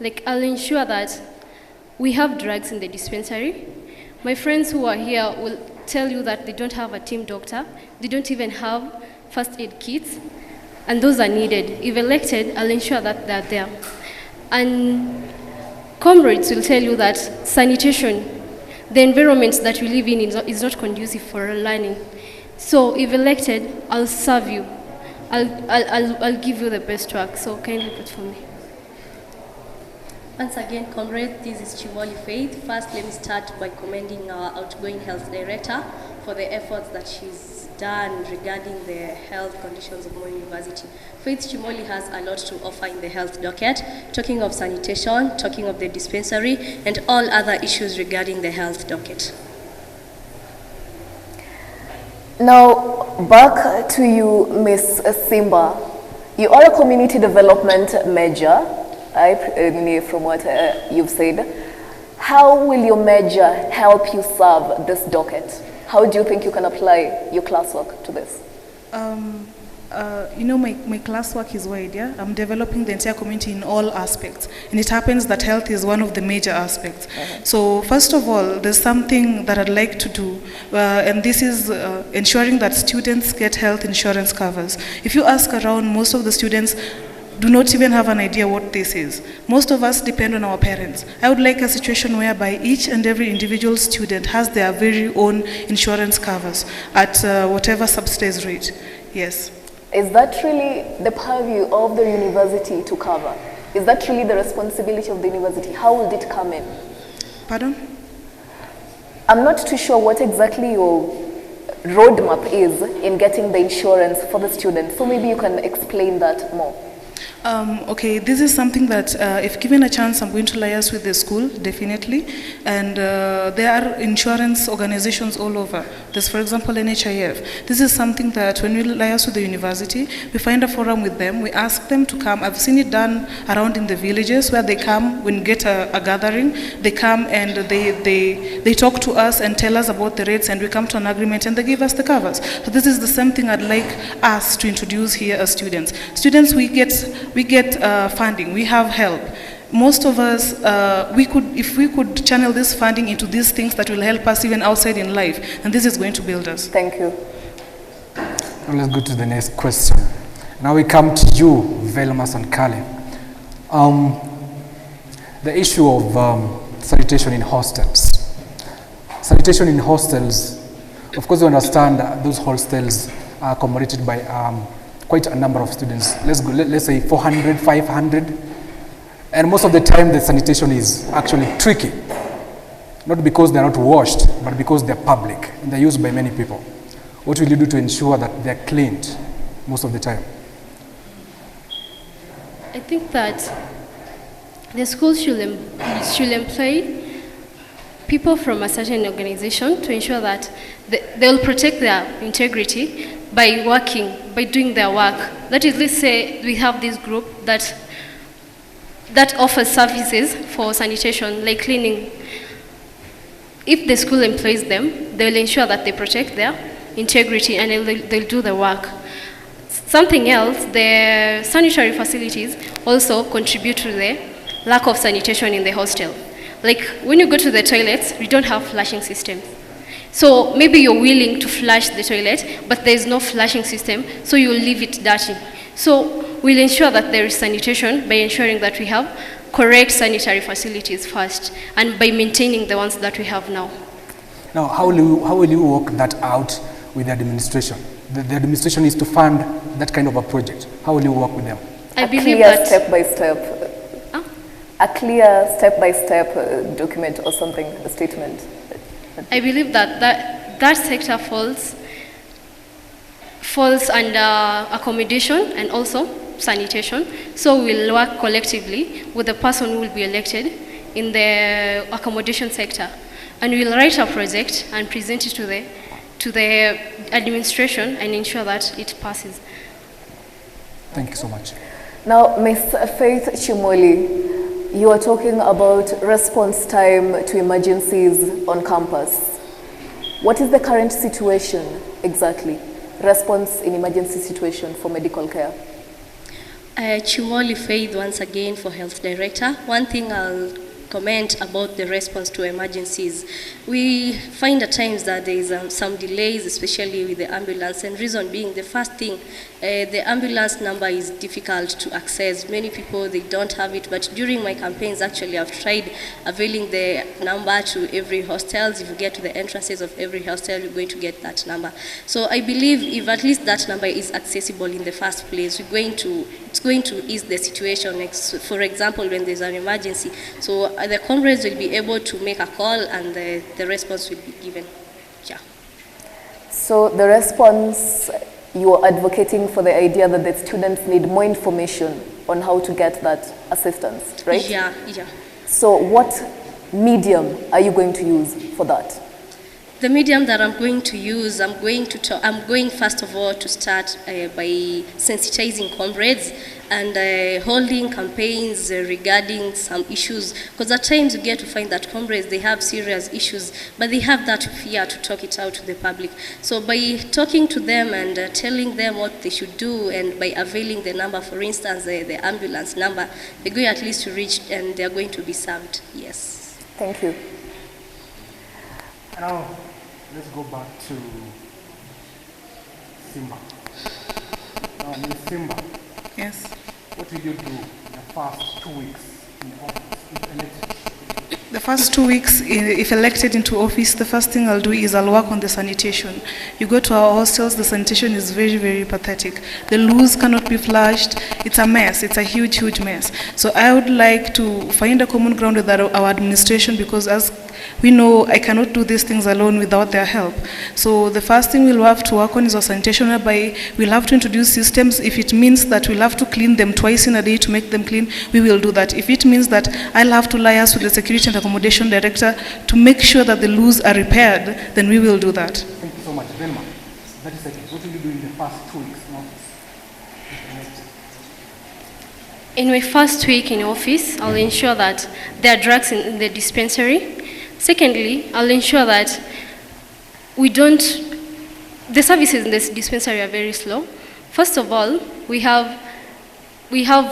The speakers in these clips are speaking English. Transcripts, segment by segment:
Like, I'll ensure that we have drugs in the dispensary. My friends who are here will tell you that they don't have a team doctor, they don't even have first aid kits, and those are needed. If elected, I'll ensure that they're there. And comrades will tell you that sanitation, the environment that we live in is not conducive for learning. So if elected, I'll serve you. I'll give you the best work, so kindly vote for me. Once again, comrades, this is Chimoli Faith. First, let me start by commending our outgoing health director for the efforts that she's done regarding the health conditions of Moi University. Faith Chimoli has a lot to offer in the health docket, talking of sanitation, talking of the dispensary, and all other issues regarding the health docket. Now, back to you, Miss Simba. You are a community development major, from what you've said. How will your major help you serve this docket? How do you think you can apply your classwork to this? My classwork is wide, yeah? I'm developing the entire community in all aspects. And it happens that health is one of the major aspects. So first of all, there's something that I'd like to do, and this is ensuring that students get health insurance covers. If you ask around, most of the students do not even have an idea what this is. Most of us depend on our parents. I would like a situation whereby each and every individual student has their very own insurance covers at whatever subsidized rate. Yes. Is that really the purview of the university to cover? Is that really the responsibility of the university? How will it come in? Pardon? I'm not too sure what exactly your roadmap is in getting the insurance for the students, so maybe you can explain that more. Okay, this is something that if given a chance, I'm going to liaise with the school, definitely. And there are insurance organizations all over. There's, for example, NHIF. This is something that when we liaise with the university, we find a forum with them, we ask them to come. I've seen it done around in the villages where they come, when we get a gathering, they come and they talk to us and tell us about the rates, and we come to an agreement and they give us the covers. So this is the same thing I'd like us to introduce here as students. Students, we get funding, we have help. Most of us, if we could channel this funding into these things that will help us even outside in life, and this is going to build us. Thank you. Now let's go to the next question. Now we come to you, Velma Sankale. The issue of sanitation in hostels. Sanitation in hostels, of course we understand that those hostels are accommodated by quite a number of students. Let's say 400, 500. And most of the time the sanitation is actually tricky. Not because they're not washed, but because they're public and they're used by many people. What will you do to ensure that they're cleaned most of the time? I think that the school should employ people from a certain organization to ensure that they'll protect their integrity by doing their work. That is, let's say we have this group that offers services for sanitation, like cleaning. If the school employs them, they'll ensure that they protect their integrity and they'll do the work. Something else, the sanitary facilities also contribute to the lack of sanitation in the hostel. Like when you go to the toilets, we don't have flushing systems. So maybe you're willing to flush the toilet, but there's no flushing system, so you'll leave it dirty. So we'll ensure that there is sanitation by ensuring that we have correct sanitary facilities first, and by maintaining the ones that we have now. Now, how will you work that out with the administration? The administration is to fund that kind of a project. How will you work with them? I believe that a clear step-by-step document or something, a statement. I believe that sector falls under accommodation and also sanitation. So we'll work collectively with the person who will be elected in the accommodation sector, and we'll write a project and present it to the administration and ensure that it passes. Thank you so much. Now, Ms. Faith Chimoli, you are talking about response time to emergencies on campus. What is the current situation exactly? Response in emergency situation for medical care? Chimoli Faith once again for Health Director. One thing I'll comment about the response to emergencies. We find at times that there is some delays, especially with the ambulance, and reason being the first thing, the ambulance number is difficult to access. Many people, they don't have it, but during my campaigns, actually, I've tried availing the number to every hostel. If you get to the entrances of every hostel, you're going to get that number. So I believe if at least that number is accessible in the first place, it's going to ease the situation. For example, when there's an emergency, so the comrades will be able to make a call and the response will be given. Yeah. So the response, you are advocating for the idea that the students need more information on how to get that assistance, right? Yeah. So what medium are you going to use for that? The medium that I'm going to use, I'm going first of all to start by sensitizing comrades and holding campaigns regarding some issues, because at times you get to find that comrades, they have serious issues, but they have that fear to talk it out to the public. So by talking to them and telling them what they should do, and by availing the number, for instance, the ambulance number, they're going at least to reach and they're going to be served. Yes. Thank you. Now, let's go back to Simba. Now, Ms. Simba, Yes. what will you do the first 2 weeks in office if elected? The first 2 weeks, if elected into office, the first thing I'll do is I'll work on the sanitation. You go to our hostels, the sanitation is very, very pathetic. The loos cannot be flushed. It's a mess. It's a huge, huge mess. So I would like to find a common ground with our administration, because as we know, I cannot do these things alone without their help. So the first thing we'll have to work on is our sanitation, whereby we'll have to introduce systems. If it means that we'll have to clean them twice in a day to make them clean, we will do that. If it means that I'll have to liaise with the security and accommodation director to make sure that the loos are repaired, then we will do that. Thank you so much. Velma, 30 seconds. What will you do in the first 2 weeks in office if elected? In my first week in office, I'll ensure that there are drugs in the dispensary. Secondly, I'll ensure that the services in this dispensary are very slow. First of all, we have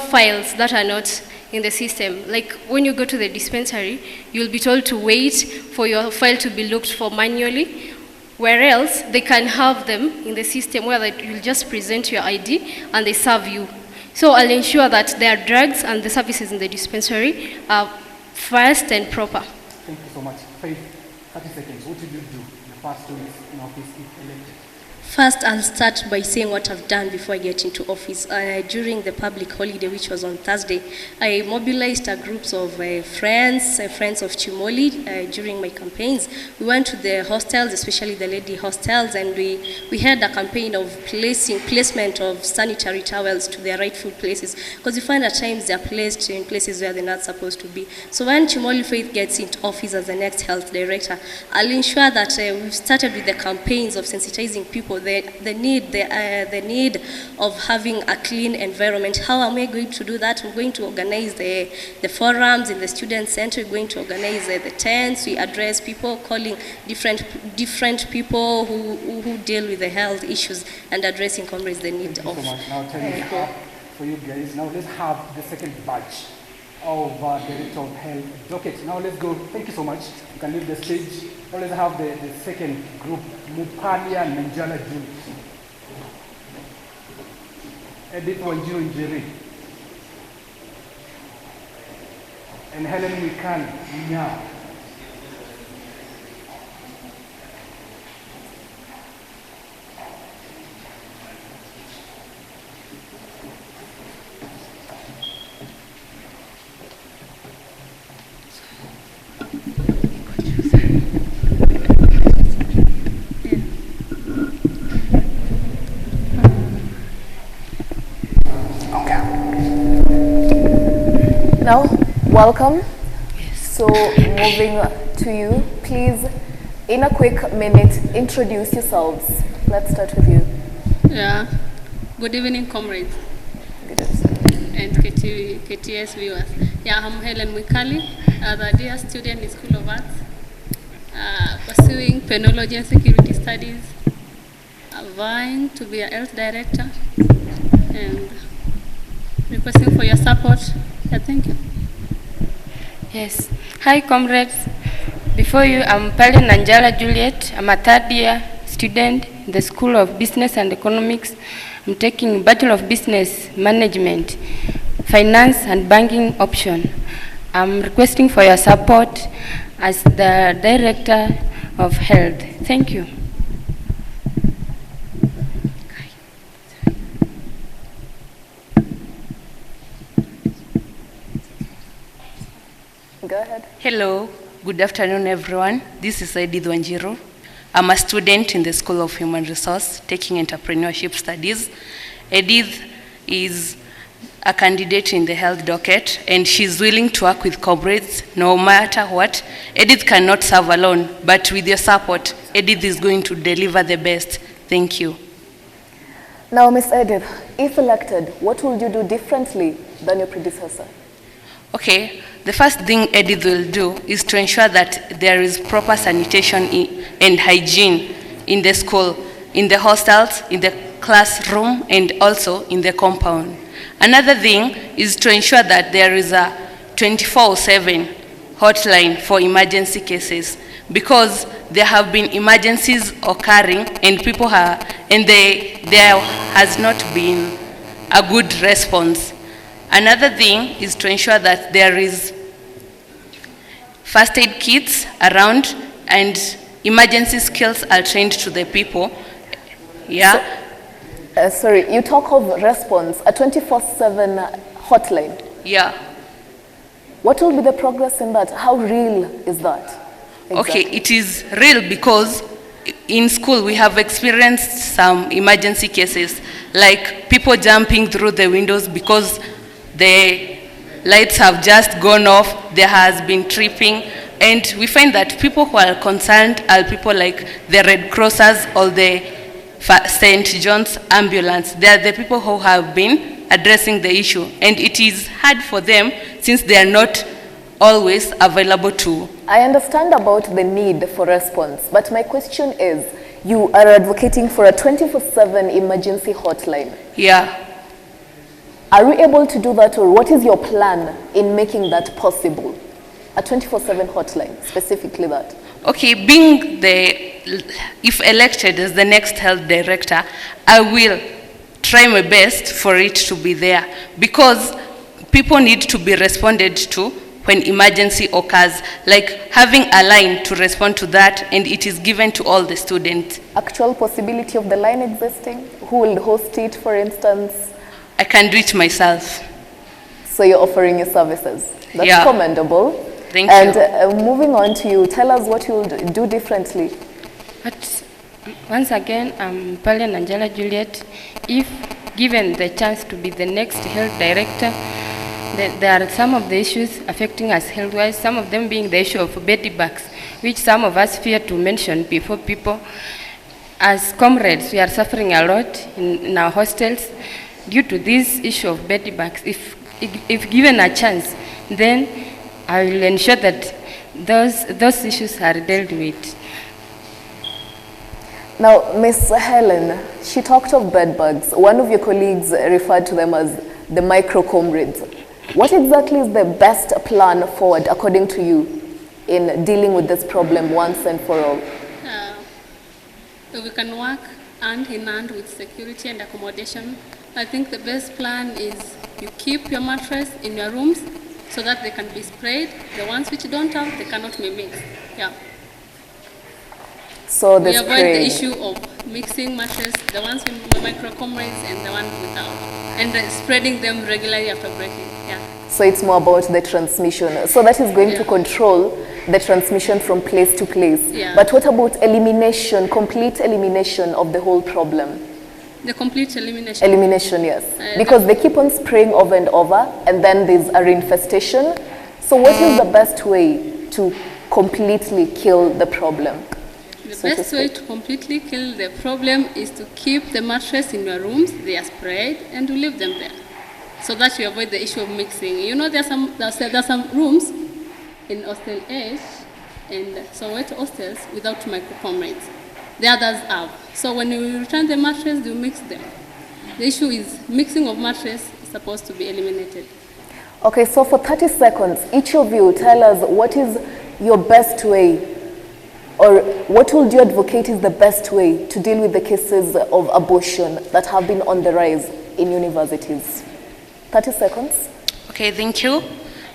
files that are not in the system. Like when you go to the dispensary, you'll be told to wait for your file to be looked for manually, where else they can have them in the system where you'll just present your ID and they serve you. So I'll ensure that there are drugs and the services in the dispensary are fast and proper. Thank you so much. Faith, 30 seconds. What did you do in the first 2 weeks in office if elected? First, I'll start by saying what I've done before I get into office. During the public holiday, which was on Thursday, I mobilized groups of friends of Chimoli during my campaigns. We went to the hostels, especially the lady hostels, and we had a campaign of placement of sanitary towels to their rightful places, because you find at times they're placed in places where they're not supposed to be. So when Chimoli Faith gets into office as the next health director, I'll ensure that we've started with the campaigns of sensitizing people the need of having a clean environment. How am I going to do that? We're going to organize the forums in the student center. We're going to organize the tents. We address people, calling different people who deal with the health issues and addressing comrades the need of. Thank you so much. Now, turning it up for you guys. Now, let's have the second batch of Director of Health docket. Now, let's go. Thank you so much. You can leave the stage. Now, let's have the second group, Mupalia Nanjala June, Edith Wanjiru Njeri, and Helen Wikan now. Now, welcome. So, moving to you, please, in a quick minute, introduce yourselves. Let's start with you. Yeah. Good evening, comrades. Good evening. And KTS viewers. Yeah, I'm Helen Mwikali, the dear student in School of Arts, pursuing penology and security studies, vying to be a health director, and requesting for your support. Yeah, thank you. Yes. Hi, comrades. Before you, I'm Pauline Nanjala Juliet. I'm a third year student in the School of Business and Economics. I'm taking Bachelor of Business Management, Finance and Banking option. I'm requesting for your support as the Director of Health. Thank you. Go ahead. Hello, good afternoon everyone. This is Edith Wanjiru. I'm a student in the School of Human Resource taking entrepreneurship studies. Edith is a candidate in the health docket and she's willing to work with comrades no matter what. Edith cannot serve alone, but with your support, Edith is going to deliver the best. Thank you. Now, Ms. Edith, if elected, what will you do differently than your predecessor? Okay, the first thing Edith will do is to ensure that there is proper sanitation and hygiene in the school, in the hostels, in the classroom, and also in the compound. Another thing is to ensure that there is a 24/7 hotline for emergency cases, because there have been emergencies occurring and there has not been a good response. Another thing is to ensure that there is first aid kits around and emergency skills are trained to the people. Yeah. Sorry, you talk of response, a 24/7 hotline. Yeah. What will be the progress in that? How real is that? Exactly. Okay, it is real because in school we have experienced some emergency cases, like people jumping through the windows because the lights have just gone off, there has been tripping, and we find that people who are concerned are people like the Red Crossers or the St. John's ambulance. They are the people who have been addressing the issue, and it is hard for them since they are not always available to. I understand about the need for response, but my question is, you are advocating for a 24/7 emergency hotline. Yeah. Are we able to do that, or what is your plan in making that possible? A 24/7 hotline, specifically that. Okay, if elected as the next health director, I will try my best for it to be there, because people need to be responded to when emergency occurs, like having a line to respond to that, and it is given to all the students. Actual possibility of the line existing? Who will host it, for instance? I can do it myself. So you're offering your services. That's Yeah. commendable. Thank and, you. And moving on to you, tell us what you'll do differently. But once again, I'm Pauline Angela Juliet. If given the chance to be the next health director, there are some of the issues affecting us health-wise, some of them being the issue of bed bugs, which some of us fear to mention before people. As comrades, we are suffering a lot in our hostels due to this issue of bed bugs. If given a chance, then I will ensure that those issues are dealt with. Now, Ms. Helen, she talked of bed bugs. One of your colleagues referred to them as the micro-comrades. What exactly is the best plan forward, according to you, in dealing with this problem once and for all? We can work hand in hand with security and accommodation. I think the best plan is you keep your mattress in your rooms so that they can be sprayed. The ones which don't have, they cannot be mixed. Yeah. So we avoid the issue of mixing mattress, the ones with the micro-comrades and the one without, and spreading them regularly after breaking. Yeah. So it's more about the transmission. So that is going to control the transmission from place to place. Yeah. But what about elimination, complete elimination of the whole problem? The complete elimination? Elimination, yes. Because they keep on spraying over and over, and then there's a reinfestation. So what is the best way to completely kill the problem? The best way to completely kill the problem is to keep the mattress in your rooms, they are sprayed, and to leave them there, so that you avoid the issue of mixing. You know, there are some rooms in hostel H and Soweto hostels without micro-comrades. The others have. So when you return the mattress, you mix them. The issue is mixing of mattress is supposed to be eliminated. Okay, so for 30 seconds, each of you tell us what is your best way, or what would you advocate is the best way to deal with the cases of abortion that have been on the rise in universities. 30 seconds. Okay, thank you.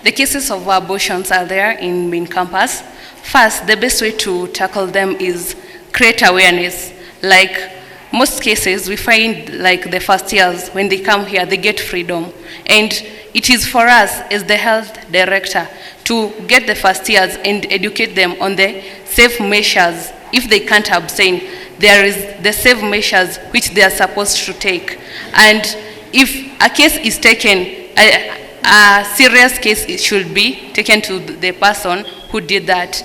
The cases of abortions are there in main campus. First, the best way to tackle them is create awareness. Like most cases, we find like the first years, when they come here, they get freedom. And it is for us as the health director to get the first years and educate them on the safe measures. If they can't abstain, there is the safe measures which they are supposed to take. And if a case is taken, a serious case should be taken to the person who did that.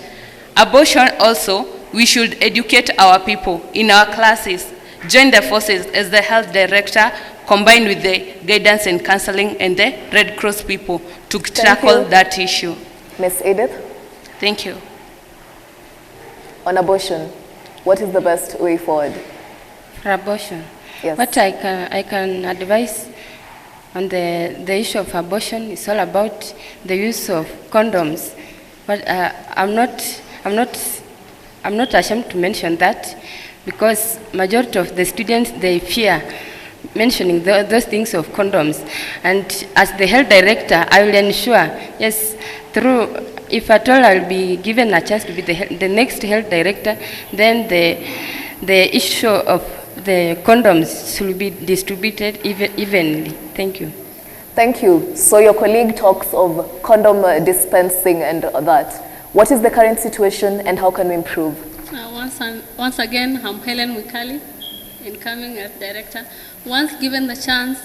Abortion also, we should educate our people in our classes, join the forces as the health director, combined with the guidance and counseling and the Red Cross people to tackle that issue. Ms. Edith? Thank you. On abortion, what is the best way forward? For abortion, Yes. what I can advise on the issue of abortion is all about the use of condoms. But I'm not ashamed to mention that, because majority of the students, they fear mentioning those things of condoms. And as the health director, I will ensure, yes, through, if at all I'll be given a chance to be the next health director, then the issue of the condoms should be distributed evenly. Thank you. Thank you. So your colleague talks of condom dispensing and that. What is the current situation and how can we improve? Once again, I'm Helen Wikali, incoming health director. Once given the chance,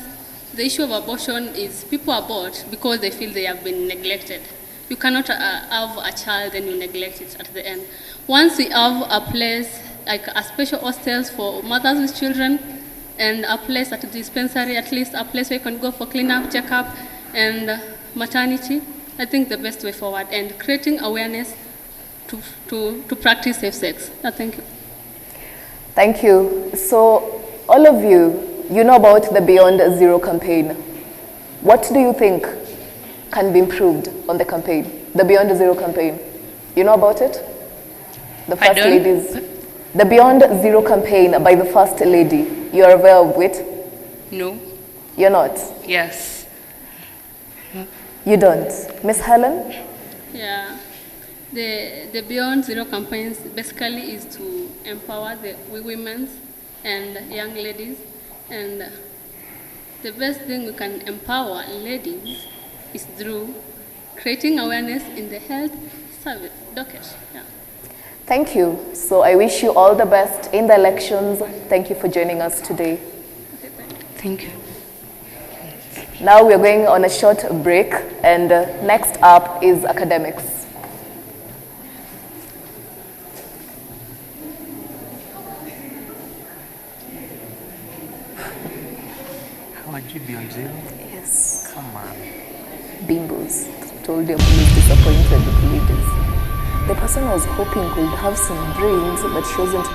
the issue of abortion is people abort because they feel they have been neglected. You cannot have a child and you neglect it at the end. Once we have a place, like a special hostels for mothers with children, and a place at the dispensary, at least a place where you can go for cleanup, checkup, and maternity, I think the best way forward, and creating awareness to practice safe sex. Thank you. Thank you. So all of you, you know about the Beyond Zero campaign. What do you think can be improved on the campaign, the Beyond Zero campaign? You know about it? The First Ladies. The Beyond Zero campaign by the First Lady. You are aware of it? No. You're not? Yes. You don't? Miss Helen? Yeah. The Beyond Zero campaigns basically is to empower the women and young ladies. And the best thing we can empower ladies is through creating awareness in the health service docket. Yeah. Thank you. So I wish you all the best in the elections. Thank you for joining us today. Thank you. Now we're going on a short break, and next up is academics. How much you be on zero? Yes. Come on. Bimbos. Told them he was disappointed with leaders. The person was hoping could have some brains, but she wasn't.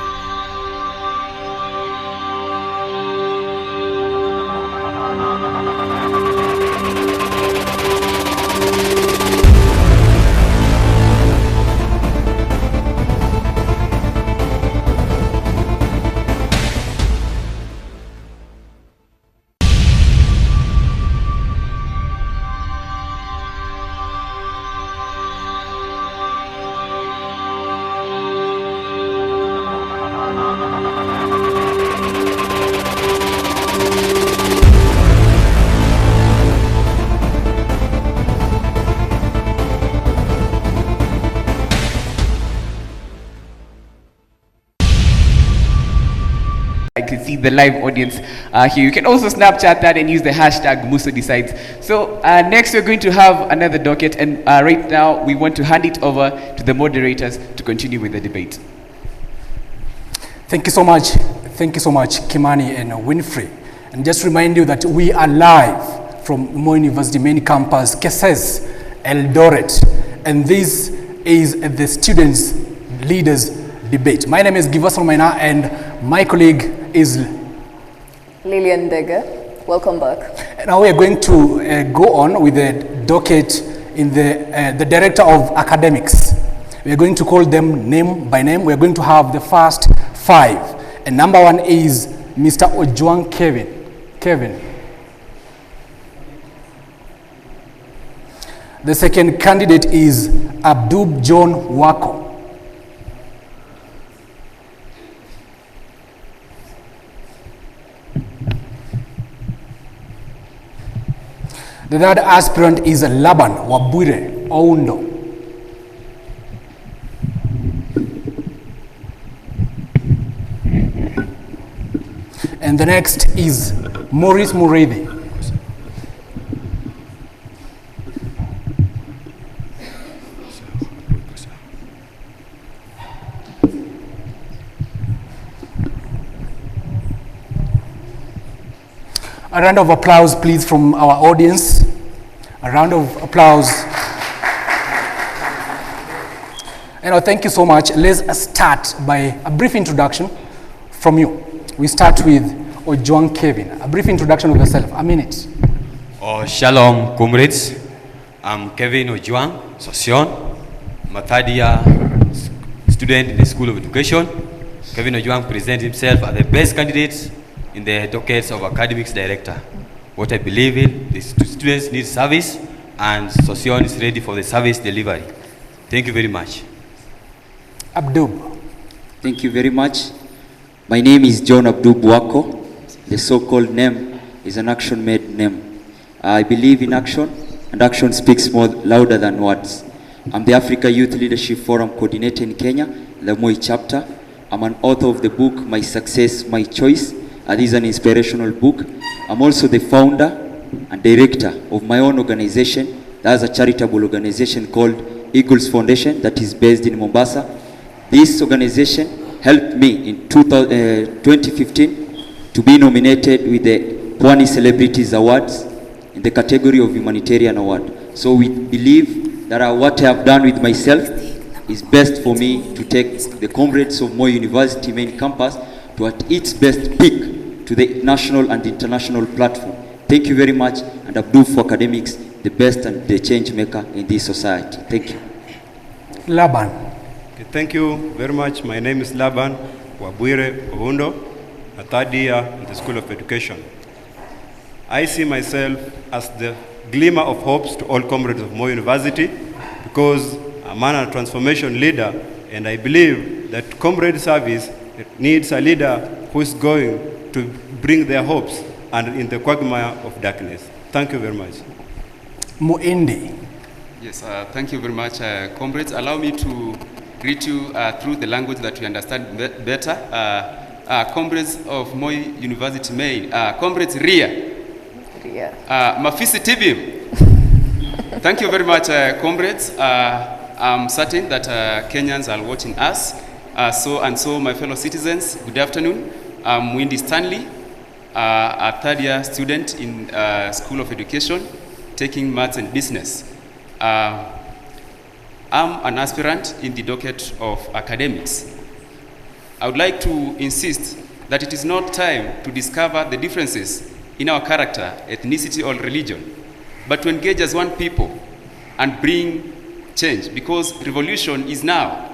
I can see the live audience here. You can also Snapchat that and use the hashtag MUSO decides. So next we're going to have another docket, and right now we want to hand it over to the moderators to continue with the debate. Thank you so much. Thank you so much, Kimani and Winfrey. And just remind you that we are live from Moi University main campus, Keses, Eldoret. And this is the Students Leaders Debate. My name is Givas Romaina, and my colleague is Lillian Dega. Welcome back. Now we are going to go on with the docket in the Director of Academics. We are going to call them name by name. We are going to have the first 5. And number 1 is Mr. Ojwang Kevin. The second candidate is Abdub John Wako. The third aspirant is Laban Wabwire Oundo. And the next is Maurice Muredi. A round of applause, please, from our audience. A round of applause. Thank you so much. Let's start by a brief introduction from you. We start with Ojwang Kevin. A brief introduction of yourself, a minute. Shalom, comrades. I'm Kevin Ojwang, Sosion. I'm a third year student in the School of Education. Kevin Ojwang presents himself as the best candidate in the dockets of academics director. What I believe in, the students need service and Sosion is ready for the service delivery. Thank you very much. Abdub. Thank you very much. My name is John Abdub Wako. The so-called name is an action-made name. I believe in action, and action speaks more louder than words. I'm the Africa Youth Leadership Forum coordinator in Kenya, the Moi chapter. I'm an author of the book, My Success, My Choice. This is an inspirational book. I'm also the founder and director of my own organization. That's a charitable organization called Eagles Foundation that is based in Mombasa. This organization helped me in 2015 to be nominated with the Pwani Celebrities Awards in the category of Humanitarian Award. So we believe that what I have done with myself is best for me to take the comrades of Moi University main campus to at its best peak to the national and international platform. Thank you very much, and Abdul for academics, the best and the change maker in this society. Thank you. Laban. Okay, thank you very much. My name is Laban Wabwire Oundo, a third year in the School of Education. I see myself as the glimmer of hopes to all comrades of Moi University because I'm a transformation leader, and I believe that comrade service needs a leader who is going to bring their hopes and in the quagmire of darkness. Thank you very much. Muindi. Yes, thank you very much, comrades. Allow me to greet you through the language that we understand better. Comrades of Moi University Main, comrades Ria. Mafisi Tibim. Thank you very much, comrades. I'm certain that Kenyans are watching us. So my fellow citizens, good afternoon. I'm Windy Stanley, a third year student in School of Education, taking maths and business. I'm an aspirant in the docket of academics. I would like to insist that it is not time to discover the differences in our character, ethnicity, or religion, but to engage as one people and bring change, because revolution is now.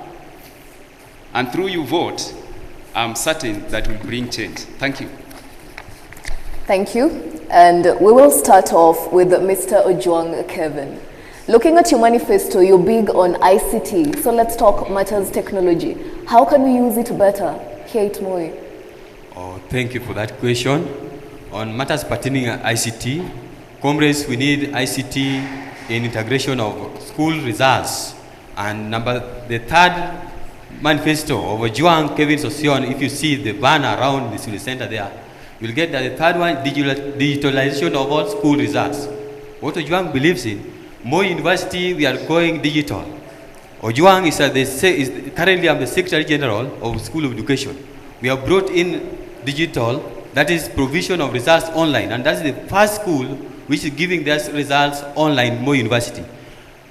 And through your vote, I'm certain that will bring change. Thank you. Thank you. And we will start off with Mr. Ojwang Kevin. Looking at your manifesto, you're big on ICT. So let's talk matters technology. How can we use it better here at Moi? Thank you for that question. On matters pertaining to ICT, comrades, we need ICT in integration of school results. And the third manifesto of Ojwang Kevin Sosion, if you see the banner around the student center there, you'll get that the third one, digitalization of all school results. What Ojwang believes in, Moi University, we are going digital. Ojwang is currently I'm the Secretary General of School of Education. We have brought in digital, that is provision of results online, and that's the first school which is giving their results online, Moi University.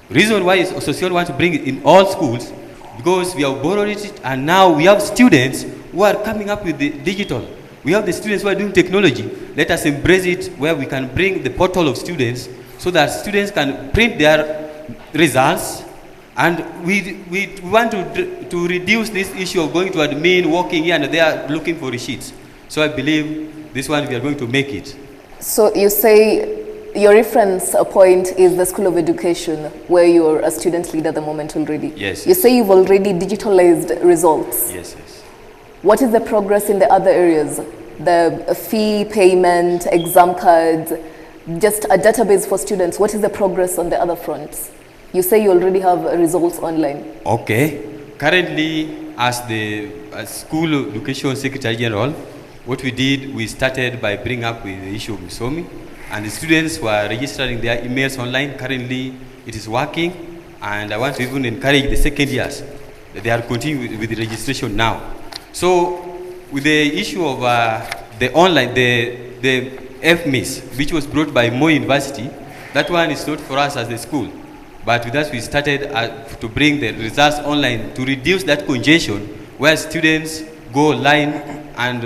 Reason why Association wants to bring it in all schools, because we have borrowed it and now we have students who are coming up with the digital. We have the students who are doing technology. Let us embrace it where we can bring the portal of students so that students can print their results. And we want to reduce this issue of going to admin, walking here and there, looking for receipts. So I believe this one we are going to make it. So you say your reference point is the School of Education, where you're a student leader at the moment already. Yes. You say you've already digitalized results. Yes, yes. What is the progress in the other areas? The fee payment, exam cards, just a database for students. What is the progress on the other fronts? You say you already have results online. Okay. Currently, as the School Education Secretary General, what we did, we started by bringing up with the issue of MUSO, and the students were registering their emails online. Currently, it is working, and I want to even encourage the second years that they are continuing with the registration now. So, with the issue of the online, the FMIS, which was brought by Moi University, that one is not for us as a school. But with us, we started to bring the results online to reduce that congestion where students go online and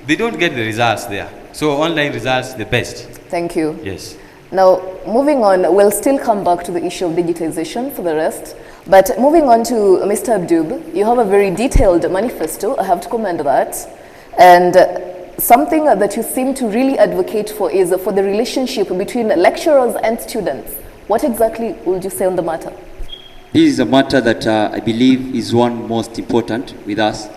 they don't get the results there. So online results, the best. Thank you. Yes. Now, moving on, we'll still come back to the issue of digitization for the rest. But moving on to Mr. Abdub, you have a very detailed manifesto. I have to commend that. And something that you seem to really advocate for is for the relationship between lecturers and students. What exactly would you say on the matter? This is a matter that I believe is one most important with us.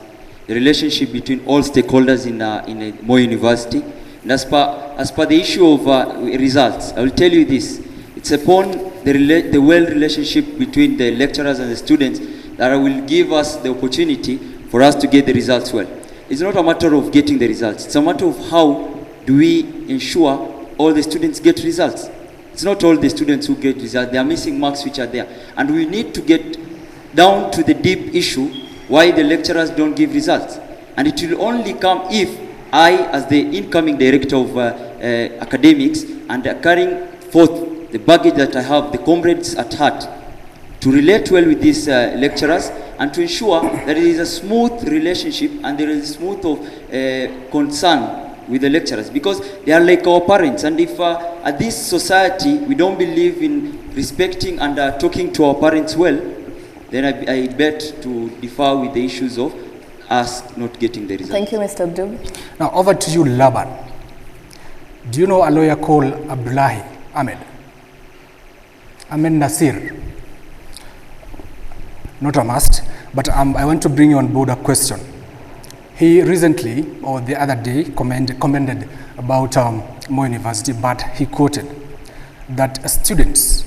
The relationship between all stakeholders in Moi University. And as per the issue of results, I will tell you this. It's upon the well relationship between the lecturers and the students that will give us the opportunity for us to get the results well. It's not a matter of getting the results. It's a matter of how do we ensure all the students get results. It's not all the students who get results. There are missing marks which are there. And we need to get down to the deep issue why the lecturers don't give results. And it will only come if I, as the incoming director of academics, and carrying forth the baggage that I have, the comrades at heart, to relate well with these lecturers and to ensure that there is a smooth relationship and there is a smooth of concern with the lecturers, because they are like our parents. And if at this society we don't believe in respecting and talking to our parents well, then I bet to differ with the issues of us not getting the results. Thank you, Mr. Abdul. Now over to you, Laban. Do you know a lawyer called Abdullahi Ahmed Nasir? Not a must, but I want to bring you on board a question. He recently, or the other day, commented about Moi University, but he quoted that students,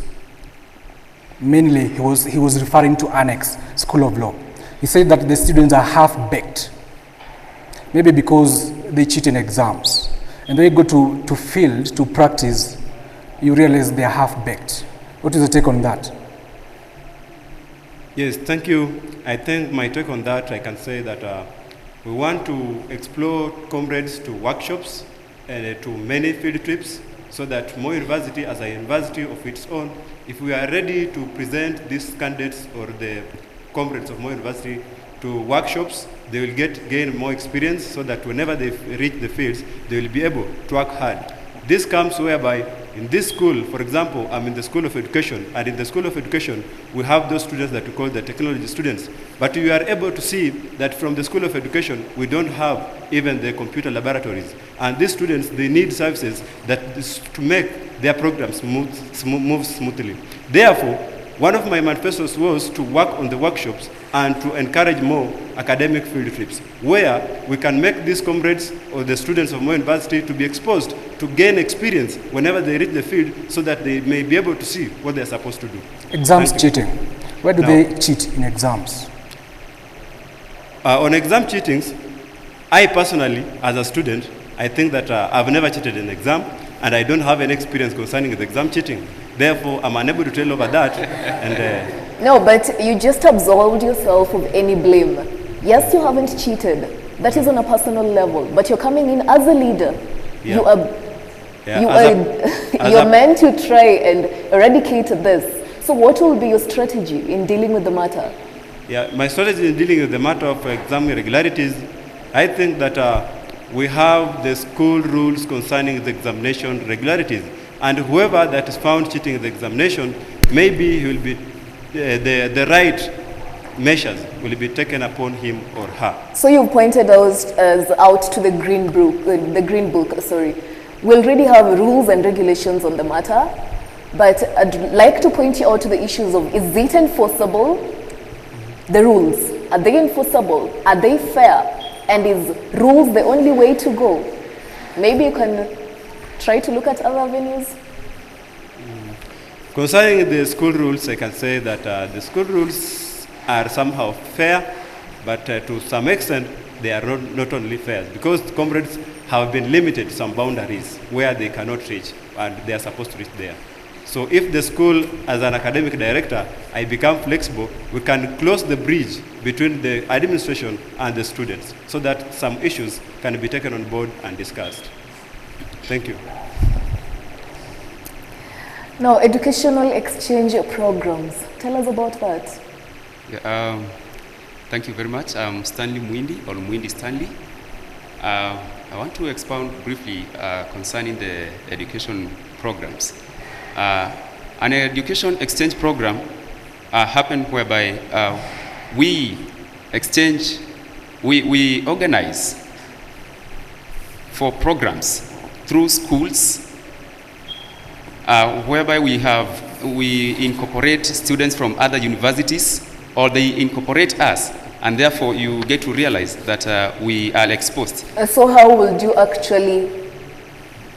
mainly he was referring to Annex School of Law. He said that the students are half-baked, maybe because they cheat in exams. And when you go to field, to practice, you realize they are half-baked. What is your take on that? Yes, thank you. I think my take on that, I can say that we want to explore comrades to workshops and to many field trips, so that Moi University, as a university of its own, if we are ready to present these candidates or the comrades of Moi University to workshops, they will gain more experience, so that whenever they reach the fields, they will be able to work hard. This comes whereby in this school, for example, I'm in the School of Education, and in the School of Education, we have those students that we call the technology students. But you are able to see that from the School of Education, we don't have even the computer laboratories. And these students, they need services to make their programs move smoothly. Therefore, one of my manifestos was to work on the workshops and to encourage more academic field trips, where we can make these comrades or the students of Moi University to be exposed, to gain experience whenever they reach the field, so that they may be able to see what they're supposed to do. Exams cheating. Where do they cheat in exams? On exam cheatings, I personally, as a student, I think that I've never cheated in an exam, and I don't have any experience concerning the exam cheating. Therefore, I'm unable to tell over that. And no, but you just absolved yourself of any blame. Yes, you haven't cheated. That is on a personal level. But you're coming in as a leader. Yeah. You're meant to try and eradicate this. So what will be your strategy in dealing with the matter? Yeah, my strategy in dealing with the matter of exam irregularities, I think that we have the school rules concerning the examination regularities. And whoever that is found cheating the examination, maybe he will be, the right measures will be taken upon him or her. So you pointed out to the Green Book. We already have rules and regulations on the matter, but I'd like to point you out to the issues of, is it enforceable? The rules, are they enforceable? Are they fair? And is rules the only way to go? Maybe you can try to look at other avenues. Concerning the school rules, I can say that the school rules are somehow fair, but to some extent, they are not only fair, because comrades have been limited to some boundaries where they cannot reach, and they are supposed to reach there. So if the school, as an academic director, I become flexible, we can close the bridge between the administration and the students so that some issues can be taken on board and discussed. Thank you. Now, educational exchange programs. Tell us about that. Yeah, thank you very much. I'm Stanley Mwindi, or Mwindi Stanley. I want to expound briefly concerning the education programs. An education exchange program happened whereby we organize for programs through schools, whereby we incorporate students from other universities, or they incorporate us, and therefore you get to realize that we are exposed. So how would you actually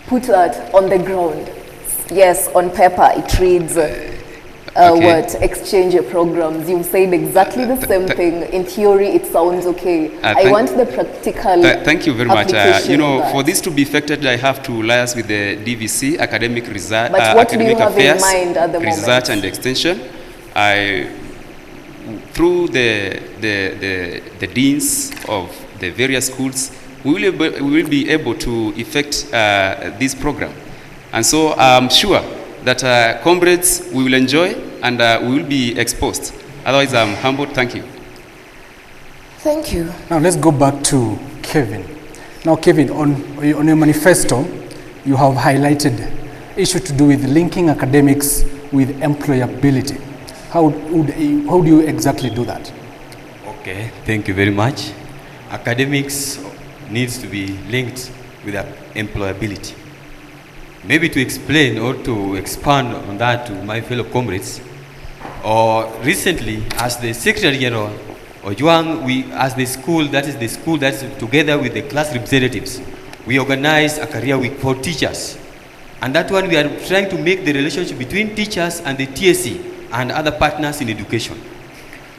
put that on the ground? Yes, on paper it reads what exchange programs. You've said exactly the same thing. In theory, it sounds okay. I want the practical. Thank you very much. For this to be effected, I have to liaise with the DVC, Academic Research, but what do you have Affairs, in mind at the Research moment? and Extension. Through the deans of the various schools, we will be able to effect this program. And so I'm sure that comrades, we will enjoy and we will be exposed. Otherwise, I'm humbled. Thank you. Thank you. Now let's go back to Kevin. Now Kevin, on your manifesto, you have highlighted issue to do with linking academics with employability. How do you exactly do that? Okay, thank you very much. Academics needs to be linked with employability. Maybe to explain or to expand on that to my fellow comrades, or recently as the Secretary General or as the school that's together with the class representatives, we organized a career week for teachers. And that one we are trying to make the relationship between teachers and the TSC and other partners in education.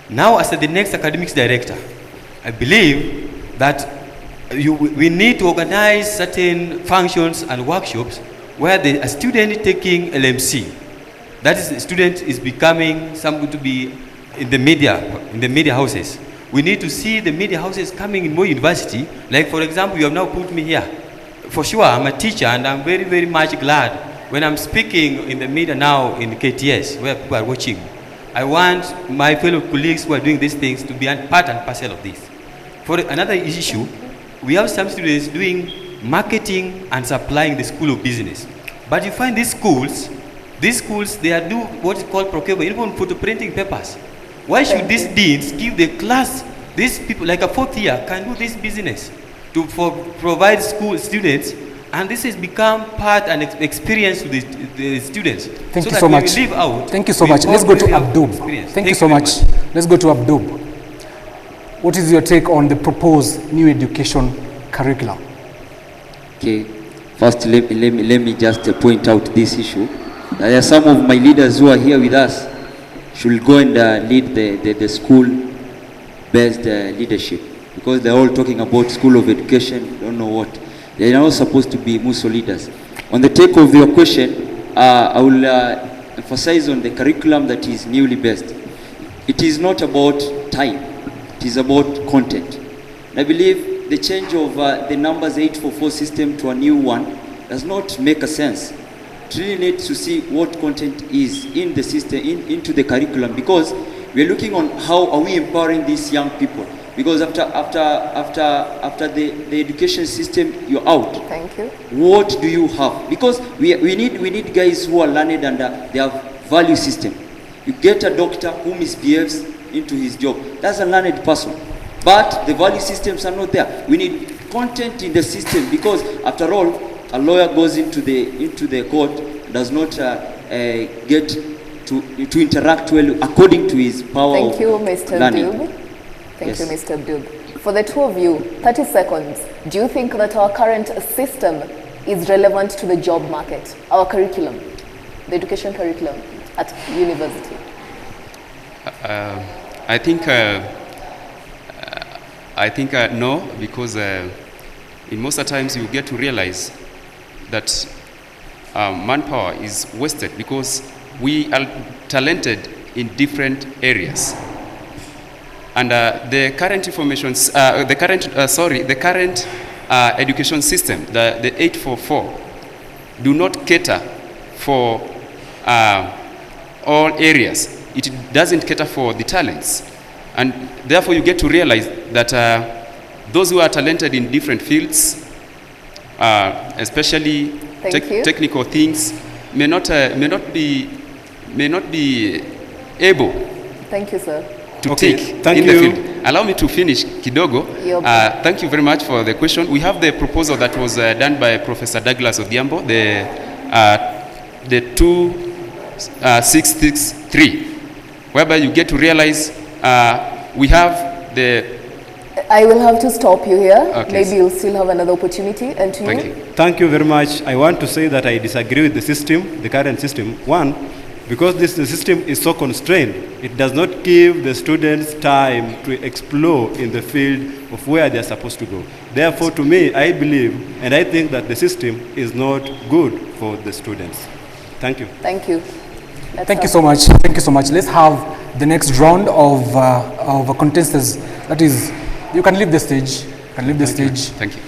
Now as the next academics director, I believe that we need to organize certain functions and workshops where a student taking LMC, that is, the student is becoming something to be in the media houses. We need to see the media houses coming in Moi University. Like for example, you have now put me here. For sure, I'm a teacher and I'm very, very much glad when I'm speaking in the media now in KTS, where people are watching. I want my fellow colleagues who are doing these things to be part and parcel of this. For another issue, we have some students doing marketing and supplying the school of business. But you find these schools, they are do what is called procurement, even photo printing papers. Why should these deans give the class, these people, like a fourth year, can do this business to provide school students, and this has become part and experience to the students. Thank you so much. Thank you so much. Let's go to Abdub. Thank you so much. Let's go to Abdub. What is your take on the proposed new education curriculum? Okay, first let me just point out this issue. There are some of my leaders who are here with us should go and lead the school-based leadership, because they're all talking about school of education, don't know what. They are not supposed to be MUSO leaders. On the take of your question, I will emphasize on the curriculum that is newly based. It is not about time, it is about content. And I believe the change of the numbers 844 system to a new one does not make a sense. It really needs to see what content is in the system, into the curriculum, because we are looking on how are we empowering these young people. Because after the education system, you're out. Thank you. What do you have? Because we need guys who are learned and they have value system. You get a doctor who misbehaves into his job. That's a learned person. But the value systems are not there. We need content in the system, because after all, a lawyer goes into the court, does not get to interact well according to his power. Thank you, Mr. learning. Thank you, Mr. Dub. For the two of you, 30 seconds. Do you think that our current system is relevant to the job market, our curriculum, the education curriculum at university? I think no, because in most of the times you get to realize that manpower is wasted, because we are talented in different areas. And the current education system, the 844, do not cater for all areas. It doesn't cater for the talents. And therefore you get to realize that those who are talented in different fields, especially technical things, may not be able. Thank you, sir. To take in the field. Allow me to finish kidogo. Thank you very much for the question. We have the proposal that was done by Professor Douglas Odhiambo, the 2663, whereby you get to realize we have the... I will have to stop you here. Okay. Maybe you'll still have another opportunity. And to Thank you. Thank you very much. I want to say that I disagree with the system, the current system. One, because the system is so constrained, it does not give the students time to explore in the field of where they are supposed to go. Therefore, to me, I believe and I think that the system is not good for the students. Thank you. Thank you. Thank you so much. Thank you so much. Let's have the next round of contestants. That is, you can leave the stage. You can leave the stage. Thank you.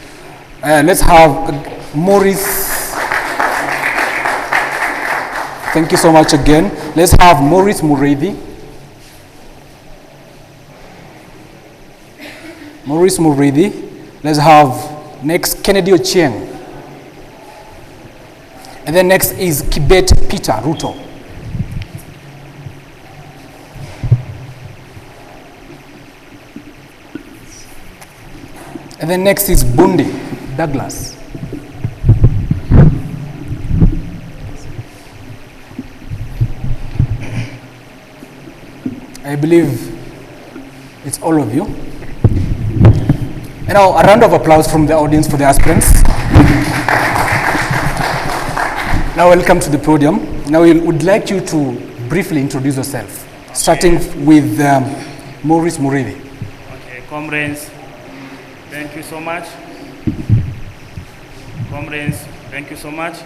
Let's have Maurice. Thank you so much again. Let's have Maurice Muredi. Maurice Muredi. Let's have next Kennedy Ochieng. And then next is Kibet Peter Ruto. And then next is Bundi Douglas. I believe it's all of you. And now a round of applause from the audience for the aspirants. Now welcome to the podium. Now we would like you to briefly introduce yourself, starting with Maurice Muredi. Okay, comrades, thank you so much. Comrades, thank you so much.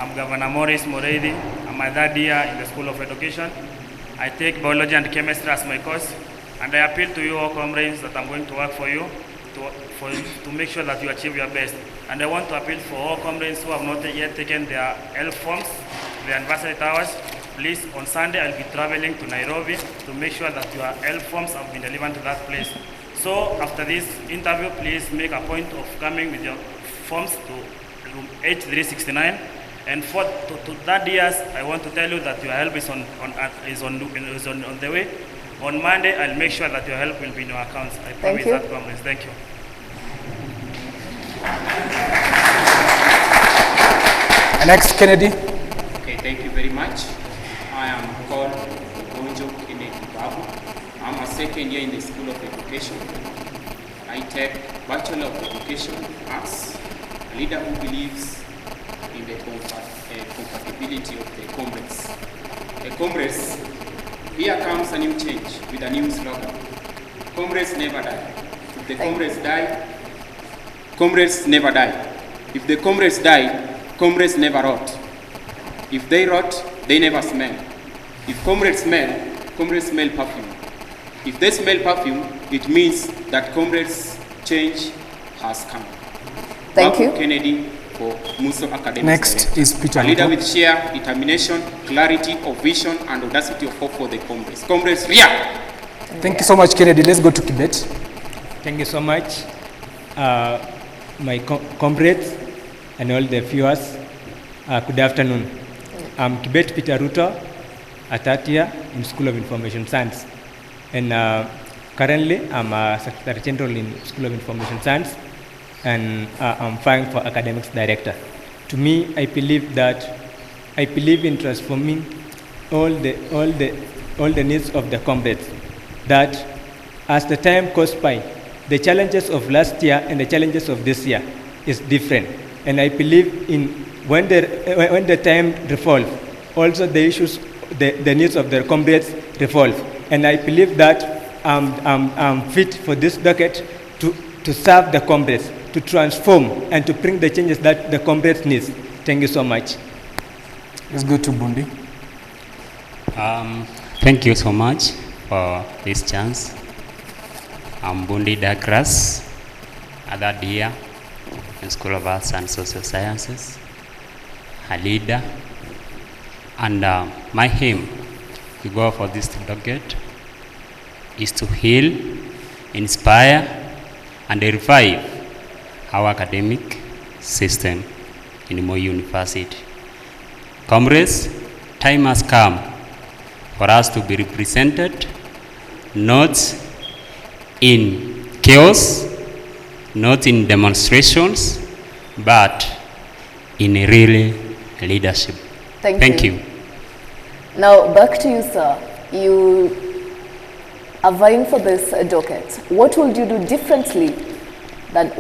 I'm Governor Maurice Muredi. I'm my third year in the School of Education. I take biology and chemistry as my course, and I appeal to you all comrades that I'm going to work for you to make sure that you achieve your best. And I want to appeal for all comrades who have not yet taken their health forms, their anniversary towers. Please, on Sunday, I'll be traveling to Nairobi to make sure that your health forms have been delivered to that place. So after this interview, please make a point of coming with your forms to room 8369. And for that years, I want to tell you that your help is on the way. On Monday, I'll make sure that your help will be in your accounts. I promise that, comrades. Thank you. Next, Kennedy. Okay, thank you very much. I am called Bonjo Kennedy Babu. I'm a second year in the School of Education. I take Bachelor of Education Arts, a leader who believes in the compatibility of the comrades. The comrades, here comes a new change with a new slogan. Comrades never die. If the comrades die, comrades never die. If the comrades die, comrades never rot. If they rot, they never smell. If comrades smell, comrades smell perfume. If they smell perfume, it means that comrades' change has come. Thank you. Kennedy for MUSO Academy. Next is Peter. A leader with sheer determination, clarity of vision, and audacity of hope for the comrades. Comrades, react! Thank you so much, Kennedy. Let's go to Kibet. Thank you so much, my comrades and all the viewers. Good afternoon. I'm Kibet Peter Ruto, a third year in School of Information Science. And currently, I'm a Secretary General in School of Information Science, and I'm vying for Academics Director. To me, I believe in transforming all the needs of the comrades. That as the time goes by, the challenges of last year and the challenges of this year is different. And I believe in when the time revolves, also the issues, the needs of the comrades revolve. And I believe that I'm fit for this decade to serve the comrades, to transform and to bring the changes that the comrades need. Thank you so much. Let's go to Bundi. Thank you so much for this chance. I'm Bundi Douglas, a third year in School of Arts and Social Sciences, a leader, and my aim to go for this delegate is to heal, inspire, and revive our academic system in Moi University. Comrades, time has come for us to be represented, not in chaos, not in demonstrations, but in a real leadership. Thank you. Now, back to you, sir. You are vying for this docket. What would you do differently than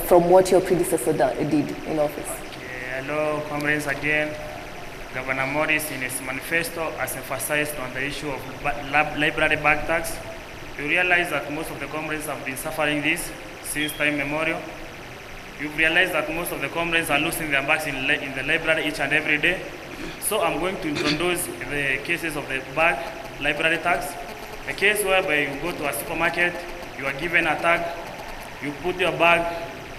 from what your predecessor did in office? Okay, hello, comrades again. Governor Morris, in his manifesto, has emphasized on the issue of library bag tax. You realize that most of the comrades have been suffering this since time memorial. You realize that most of the comrades are losing their bags in the library each and every day. So I'm going to introduce the cases of the bag library tax. A case whereby you go to a supermarket, you are given a tag, you put your bag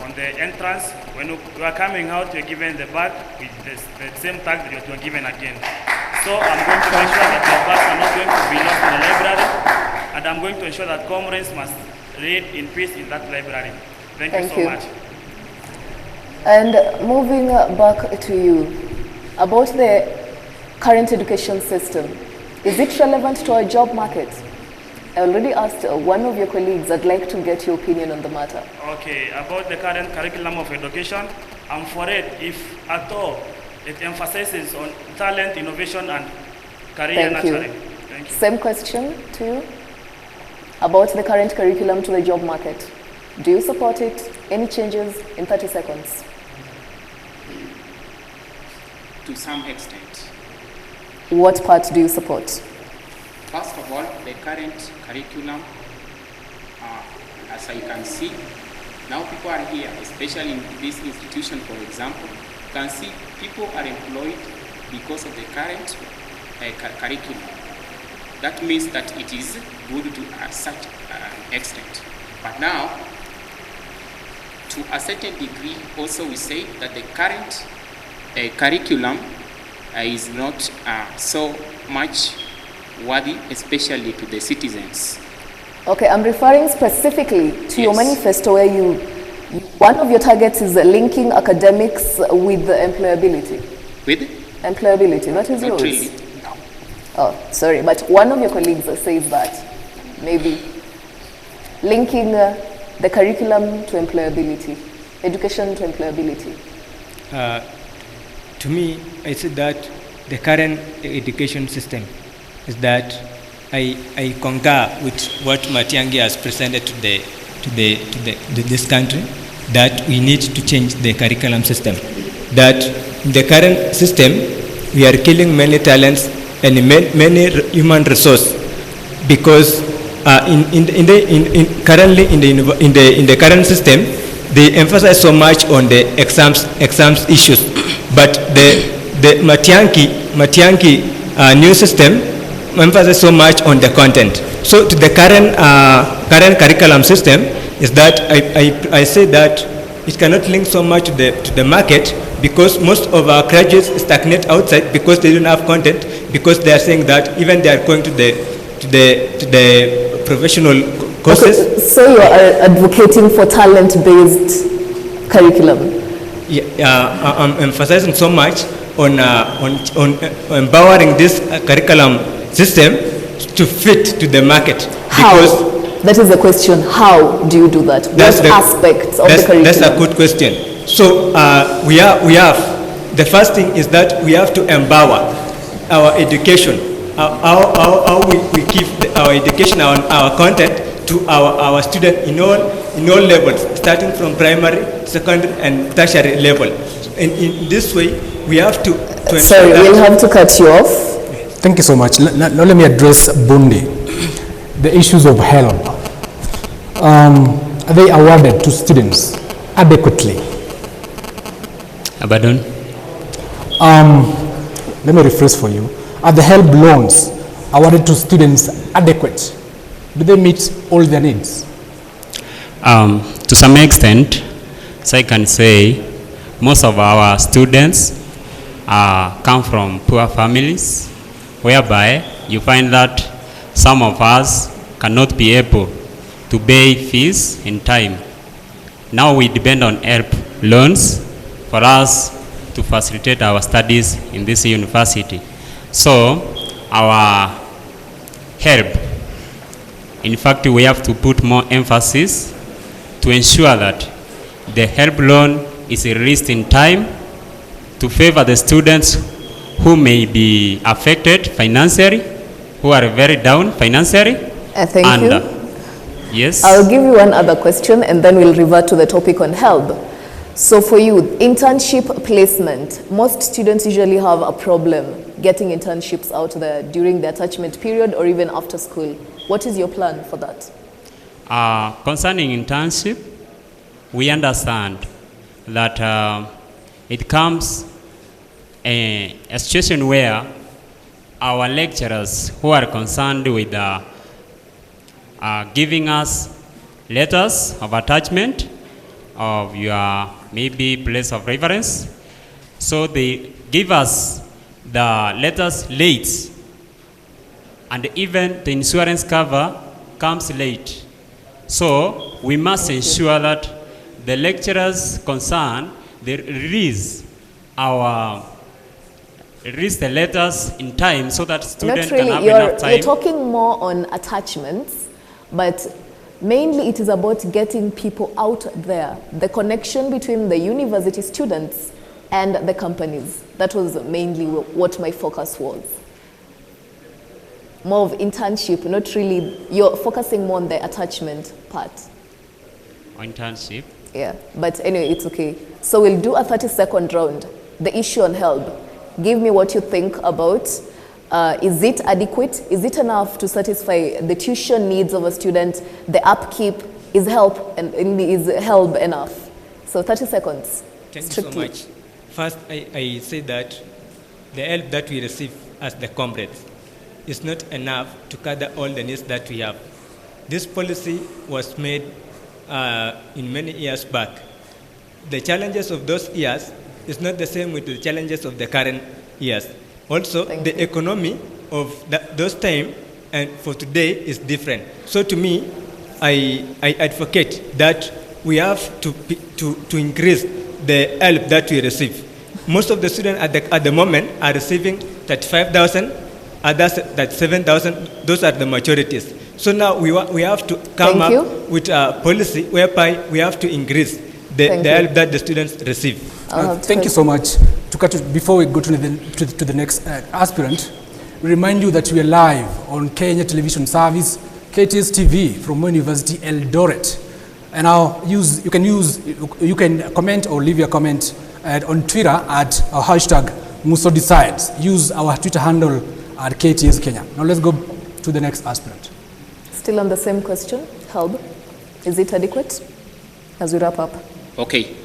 on the entrance. When you are coming out, you're given the bag with the same tag that you are given again. So I'm going to make sure that your bags are not going to be lost in the library, and I'm going to ensure that comrades must read in peace in that library. Thank you so much. And moving back to you, about the current education system, is it relevant to our job market? I already asked one of your colleagues. I'd like to get your opinion on the matter. Okay, about the current curriculum of education, I'm for it if at all it emphasizes on talent, innovation, and career nurturing. Thank you. Same question to you. About the current curriculum to the job market. Do you support it? Any changes in 30 seconds? To some extent. What part do you support? First of all, the current curriculum, as I can see, now people are here, especially in this institution, for example, you can see people are employed because of the current curriculum. That means that it is good to such an extent. But now, to a certain degree, also we say that the current curriculum is not so much worthy, especially to the citizens. Okay, I'm referring specifically to your manifesto where one of your targets is linking academics with the employability. With? Employability, that is not yours. Really. No. Oh, sorry, but one of your colleagues says that maybe linking the curriculum to employability, education to employability. To me, I see that the current education system is that I concur with what Matiang'i has presented to this country, that we need to change the curriculum system. That in the current system, we are killing many talents and many human resources because currently in the current system, they emphasize so much on the exams issues, but the Matiang'i new system emphasizes so much on the content. So to the current curriculum system is that I say that it cannot link so much to the market, because most of our graduates stagnate outside because they don't have content, because they are saying that even they are going to the professional courses. Okay, so you are advocating for talent-based curriculum? Yeah, I'm emphasizing so much on empowering this curriculum system to fit to the market. How? Because that is the question. How do you do that? What aspects of the curriculum? That's a good question. So we have, the first thing is that we have to empower our education, how we give our education, our content to our students in all levels, starting from primary, secondary, and tertiary level. In this way, we have to Sorry, we'll have to cut you off. Thank you so much. Now let me address Bundi. The issues of help. Are they awarded to students adequately? Abaddon? Let me rephrase for you. Are the help loans awarded to students adequate? Do they meet all their needs? To some extent, so I can say most of our students come from poor families, whereby you find that some of us cannot be able to pay fees in time. Now we depend on help loans for us to facilitate our studies in this university. So our help, in fact, we have to put more emphasis to ensure that the help loan is released in time to favor the students who may be affected financially, who are very down financially. Thank you. Yes. I'll give you one other question and then we'll revert to the topic on help. So for you, internship placement, most students usually have a problem getting internships out there during the attachment period or even after school. What is your plan for that? Concerning internship, we understand that it comes a situation where our lecturers who are concerned with giving us letters of attachment of your maybe place of reference, so they give us the letters late, and even the insurance cover comes late. So we must ensure that the lecturers concerned, they release the letters in time so that students can have enough time. You're talking more on attachments, but mainly it is about getting people out there, the connection between the university students and the companies. That was mainly what my focus was. More of internship, not really, you're focusing more on the attachment part. Internship? Yeah, but anyway, it's okay. So we'll do a 30-second round. The issue on help. Give me what you think about. Is it adequate? Is it enough to satisfy the tuition needs of a student? The upkeep, is help enough? So 30 seconds. Thank you so much. First, I say that the help that we receive as the comrades is not enough to cover all the needs that we have. This policy was made in many years back. The challenges of those years is not the same with the challenges of the current years. Also, the economy of those time and for today is different. So to me, I advocate that we have to increase the help that we receive. Most of the students at the moment are receiving 35,000, others 37,000. Those are the majorities. So now we have to come up with a policy whereby we have to increase the help that the students receive. Thank you so much. Before we go to the next aspirant, we remind you that we are live on Kenya Television Service, KTS TV from Moi University Eldoret. And you can comment or leave your comment on Twitter at our hashtag MUSO decides. Use our Twitter handle at KTS Kenya. Now let's go to the next aspirant. Still on the same question, help. Is it adequate? As we wrap up. Okay.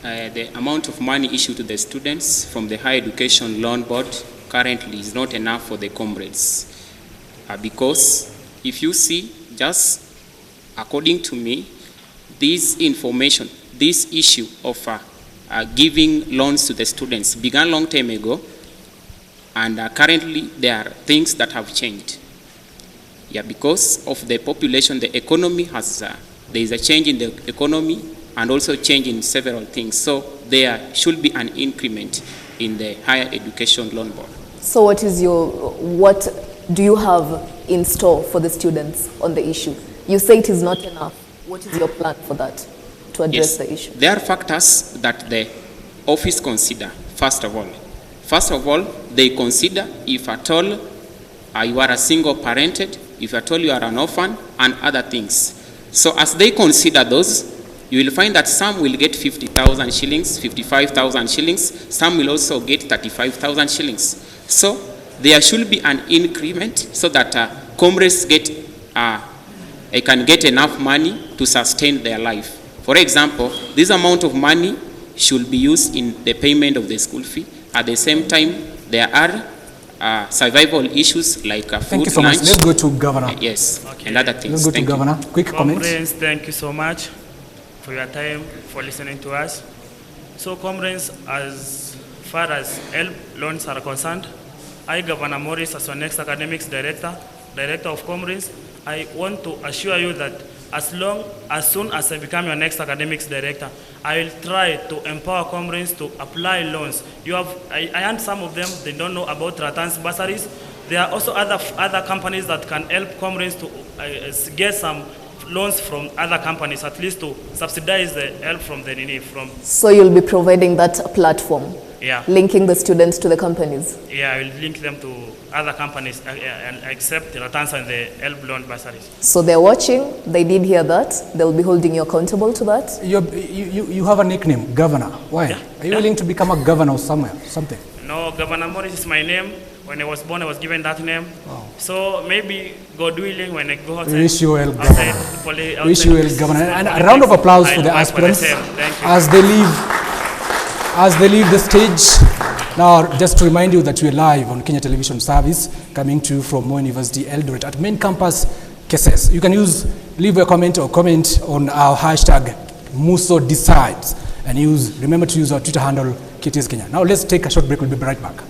The amount of money issued to the students from the Higher Education Loan Board currently is not enough for the comrades. Because if you see, just according to me, this information, this issue of giving loans to the students began a long time ago, and currently there are things that have changed. Yeah, because of the population, the economy has, there is a change in the economy and also change in several things. So there should be an increment in the higher education loan board. So what do you have in store for the students on the issue? You say it is not enough. What is your plan for that, to address the issue? There are factors that the office consider, first of all. First of all, they consider if at all you are a single parented, if at all you are an orphan, and other things. So as they consider those, you will find that some will get 50,000 shillings, 55,000 shillings, some will also get 35,000 shillings. So there should be an increment so that comrades can get enough money to sustain their life. For example, this amount of money should be used in the payment of the school fee. At the same time, there are survival issues like food, Thank you so lunch. much. Let's go to Governor. Yes, and other things. Let's go to Governor. Quick comments. Comrades, thank you so much for your time, for listening to us. So, comrades, as far as help loans are concerned, I, Governor Morris, as your next academics director of comrades, I want to assure you that as soon as I become your next academics director, I will try to empower comrades to apply loans. I heard some of them, they don't know about Ratan's bursaries. There are also other companies that can help comrades to get some loans from other companies, at least to subsidize the help from the from. So you'll be providing that platform? Yeah. Linking the students to the companies? Yeah, I will link them to other companies and accept the returns and the help loan bursaries. So they're watching, they did hear that, they'll be holding you accountable to that? You have a nickname, Governor. Why? Yeah. Are you willing to become a governor somewhere, something? No, Governor Morris is my name. When I was born, I was given that name. Oh. So maybe, God willing, when I go outside, we wish you well, Governor. Wish you well, Governor. And a round of applause for the aspirants as they leave the stage. Now, just to remind you that we are live on Kenya Television Service, coming to you from Moi University Eldoret at main campus cases. You can leave a comment on our hashtag MUSO decides, and remember to use our Twitter handle KTS Kenya. Now let's take a short break. We'll be right back.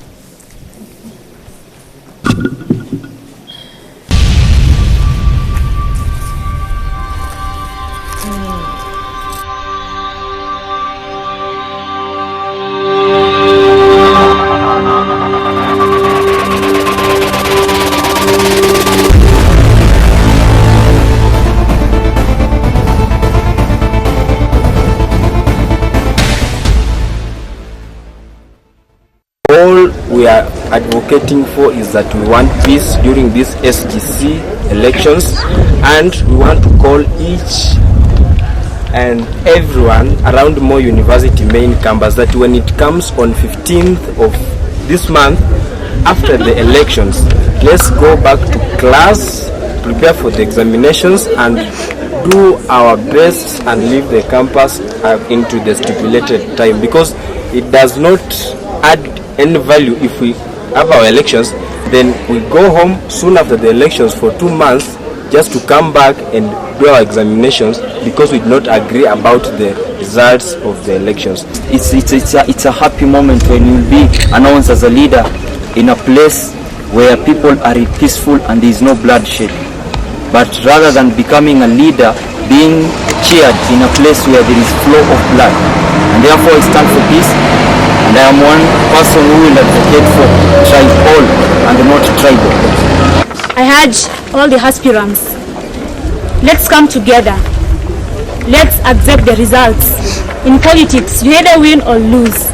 All we are advocating for is that we want peace during these SGC elections, and we want to call each and everyone around Moi University main campus that when it comes on 15th of this month, after the elections, let's go back to class, prepare for the examinations, and do our best and leave the campus into the stipulated time, because it does not add any value if we have our elections, then we go home soon after the elections for 2 months just to come back and do our examinations because we did not agree about the results of the elections. It's a happy moment when you'll be announced as a leader in a place where people are peaceful and there is no bloodshed. But rather than becoming a leader, being cheered in a place where there is flow of blood. And therefore I stand for peace, and I am one person who will advocate for tribal and not tribal. I urge all the aspirants, let's come together. Let's accept the results. In politics, you either win or lose.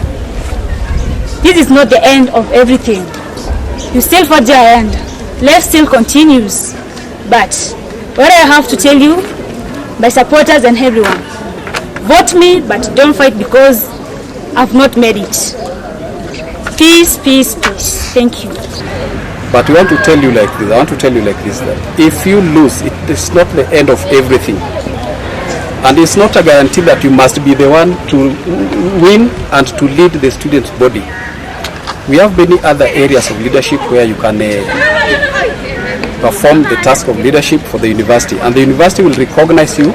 This is not the end of everything. You still forge your hand. Life still continues. But what I have to tell you, my supporters and everyone, vote me, but don't fight because I've not made it. Peace, peace, peace. Thank you. But we want to tell you like this. I want to tell you like this, that if you lose, it is not the end of everything. And it's not a guarantee that you must be the one to win and to lead the student's body. We have many other areas of leadership where you can perform the task of leadership for the university, and the university will recognize you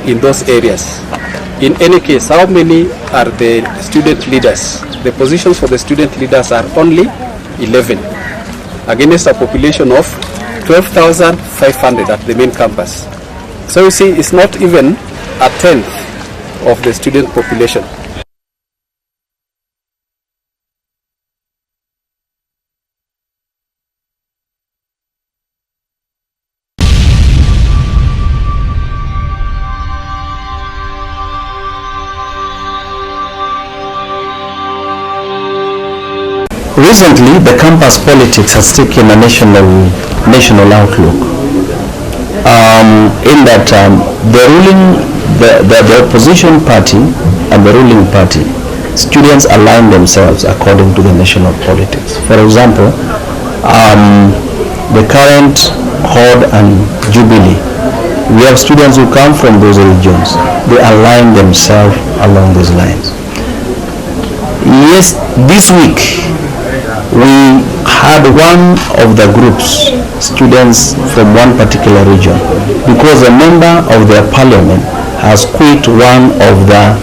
in those areas. In any case, how many are the student leaders? The positions for the student leaders are only 11 against a population of 12,500 at the main campus. So you see, it's not even a tenth of the student population. Recently, the campus politics has taken a national outlook. In that the opposition party and the ruling party, students align themselves according to the national politics. For example, the current Horde and Jubilee, we have students who come from those regions. They align themselves along these lines. Yes, this week we had one of the groups, students from one particular region, because a member of their parliament has quit one of the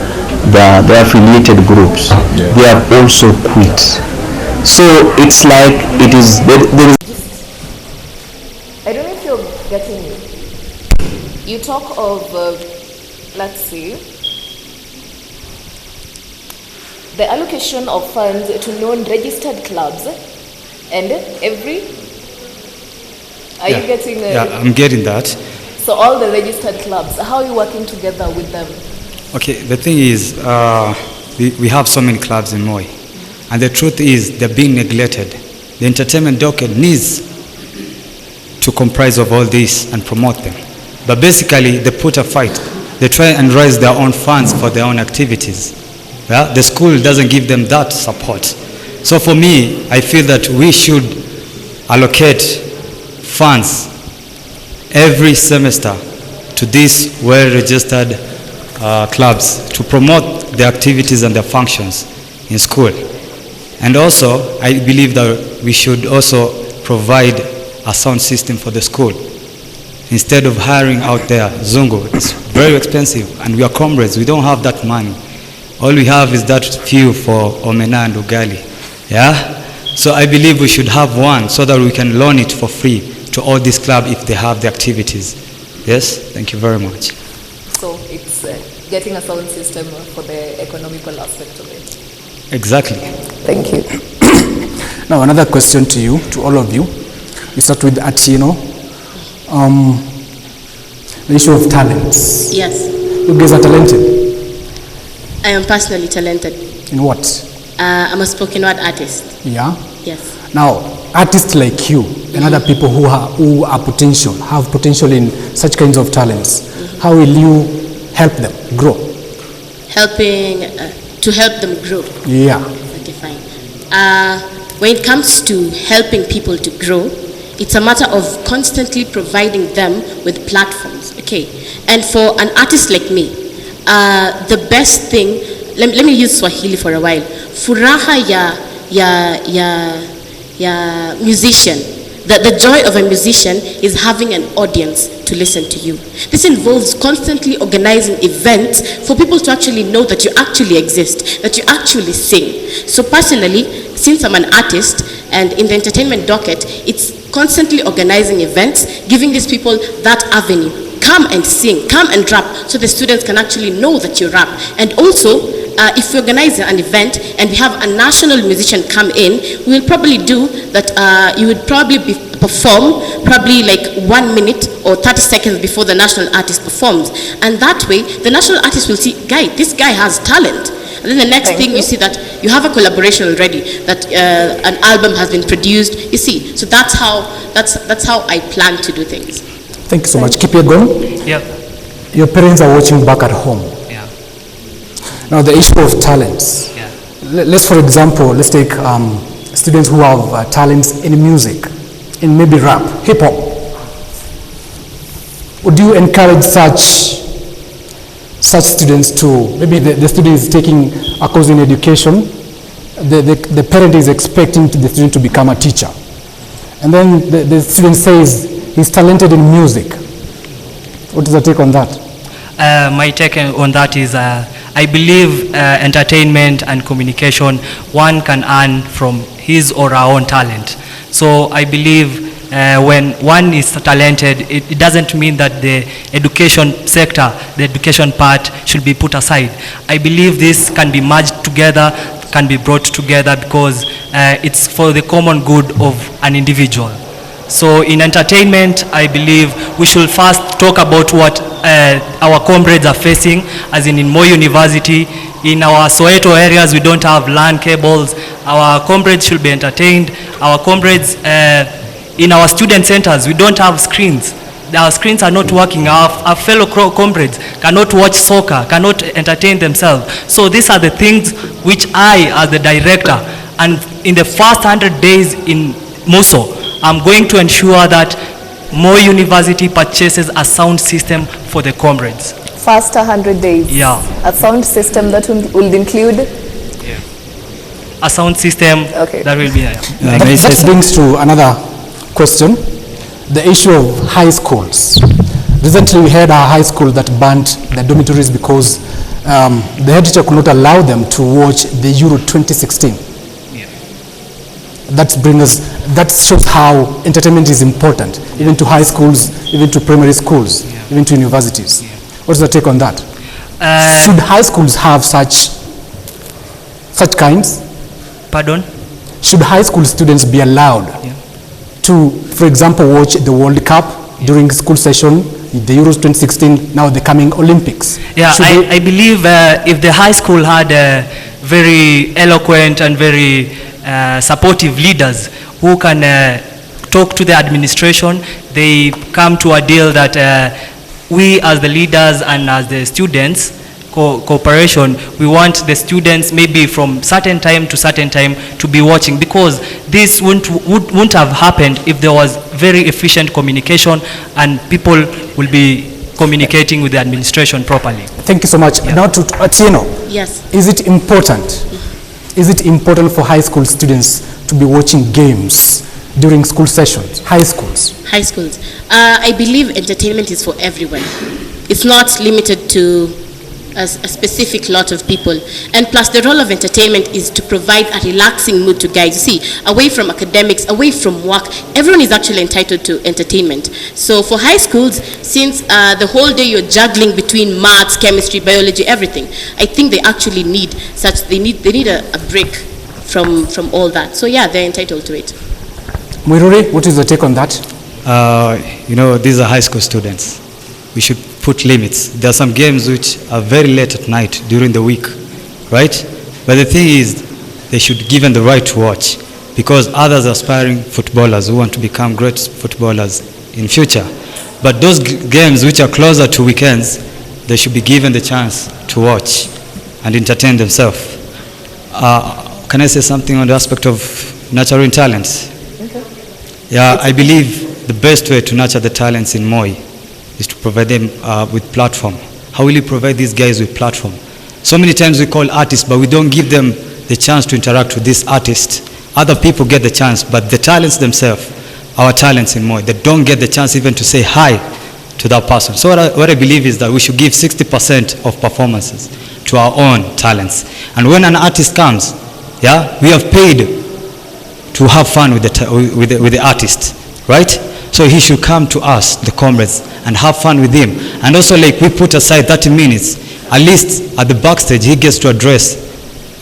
affiliated groups. Yeah. They have also quit. So it's like it is. There is. I don't know if you're getting me. You talk of, let's see, the allocation of funds to non-registered clubs, and every. Are you getting? Yeah, I'm getting that. So all the registered clubs, how are you working together with them? Okay, the thing is, we have so many clubs in Moi, and the truth is they're being neglected. The entertainment docket needs to comprise of all this and promote them. But basically, they put a fight. They try and raise their own funds for their own activities. Yeah? The school doesn't give them that support. So for me, I feel that we should allocate funds every semester to these well-registered clubs to promote their activities and their functions in school. And also, I believe that we should also provide a sound system for the school. Instead of hiring out there Zungo, it's very expensive, and we are comrades, we don't have that money. All we have is that few for Omena and Ugali. Yeah? So I believe we should have one so that we can loan it for free to all these clubs if they have the activities. Yes? Thank you very much. So it's getting a sound system for the economical aspect of it. Exactly. Thank you. Now another question to you, to all of you. We start with Atino. The issue of talents. Yes. You guys are talented. I am personally talented. In what? I'm a spoken word artist. Yeah? Yes. Now, artists like you and other people who have potential in such kinds of talents, how will you help them grow? To help them grow. Yeah. Okay, fine. When it comes to helping people to grow, it's a matter of constantly providing them with platforms, okay? And for an artist like me, the best thing, let me use Swahili for a while. Furaha ya musician. The joy of a musician is having an audience to listen to you. This involves constantly organizing events for people to actually know that you actually exist, that you actually sing. So personally, since I'm an artist and in the entertainment docket, it's constantly organizing events, giving these people that avenue. Come and sing, come and rap, so the students can actually know that you rap. And also, if we organize an event and we have a national musician come in, we will probably do that. You would probably perform probably like 1 minute or 30 seconds before the national artist performs. And that way, the national artist will see, this guy has talent. And then the next thing you see that you have a collaboration already, that an album has been produced. You see, so that's how I plan to do things. Thank you so much. Keep it going. Yeah. Your parents are watching back at home. Yeah. Now the issue of talents. Yeah. Let's take students who have talents in music, in maybe rap, hip hop. Would you encourage such students to, maybe the student is taking a course in education, the parent is expecting the student to become a teacher, and then the student says he's talented in music. What is your take on that? My take on that is I believe entertainment and communication, one can earn from his or her own talent. So I believe when one is talented, it doesn't mean that the education sector, the education part should be put aside. I believe this can be merged together, can be brought together because it's for the common good of an individual. So in entertainment, I believe we should first talk about what our comrades are facing, as in Moi University. In our Soweto areas, we don't have LAN cables. Our comrades should be entertained. Our comrades in our student centers, we don't have screens. Our screens are not working. Our fellow comrades cannot watch soccer, cannot entertain themselves. So these are the things which I, as the director, and in the first 100 days in MUSO, I'm going to ensure that Moi University purchases a sound system for the comrades. First 100 days? Yeah. A sound system that will include? A sound system that will be there. That brings to another question, the issue of high schools. Recently we had a high school that banned the dormitories because the head teacher could not allow them to watch the Euro 2016. That shows how entertainment is important, even to high schools, even to primary schools, even to universities. What's your take on that? Should high schools have such kinds? Pardon? Should high school students be allowed to, for example, watch the World Cup during school session, the Euros 2016, now the coming Olympics? Yeah, I believe if the high school had very eloquent and very supportive leaders who can talk to the administration, they come to a deal that we as the leaders and as the students, cooperation, we want the students maybe from certain time to certain time to be watching, because this wouldn't have happened if there was very efficient communication and people will be communicating with the administration properly. Thank you so much. Now to Atieno. Yes. Is it important? Is it important for high school students to be watching games during school sessions, high schools? High schools. I believe entertainment is for everyone. It's not limited to a specific lot of people. And plus the role of entertainment is to provide a relaxing mood to guys. You see, away from academics, away from work, everyone is actually entitled to entertainment. So for high schools, since the whole day you're juggling between maths, chemistry, biology, everything, I think they actually need they need a break from all that. So yeah, they're entitled to it. Mwiruri, what is your take on that? These are high school students. We should put limits. There are some games which are very late at night during the week, right? But the thing is, they should be given the right to watch, because others are aspiring footballers who want to become great footballers in future. But those games which are closer to weekends, they should be given the chance to watch and entertain themselves. Can I say something on the aspect of nurturing talents? Okay. Yeah, I believe the best way to nurture the talents in Moi is to provide them with platform. How will you provide these guys with platform? So many times we call artists, but we don't give them the chance to interact with this artist. Other people get the chance, but the talents themselves, our talents in Moi, they don't get the chance even to say hi to that person. So what I believe is that we should give 60% of performances to our own talents. And when an artist comes, we have paid to have fun with the artist, right? So he should come to us, the comrades, and have fun with him. And also, like, we put aside 30 minutes, at least at the backstage, he gets to address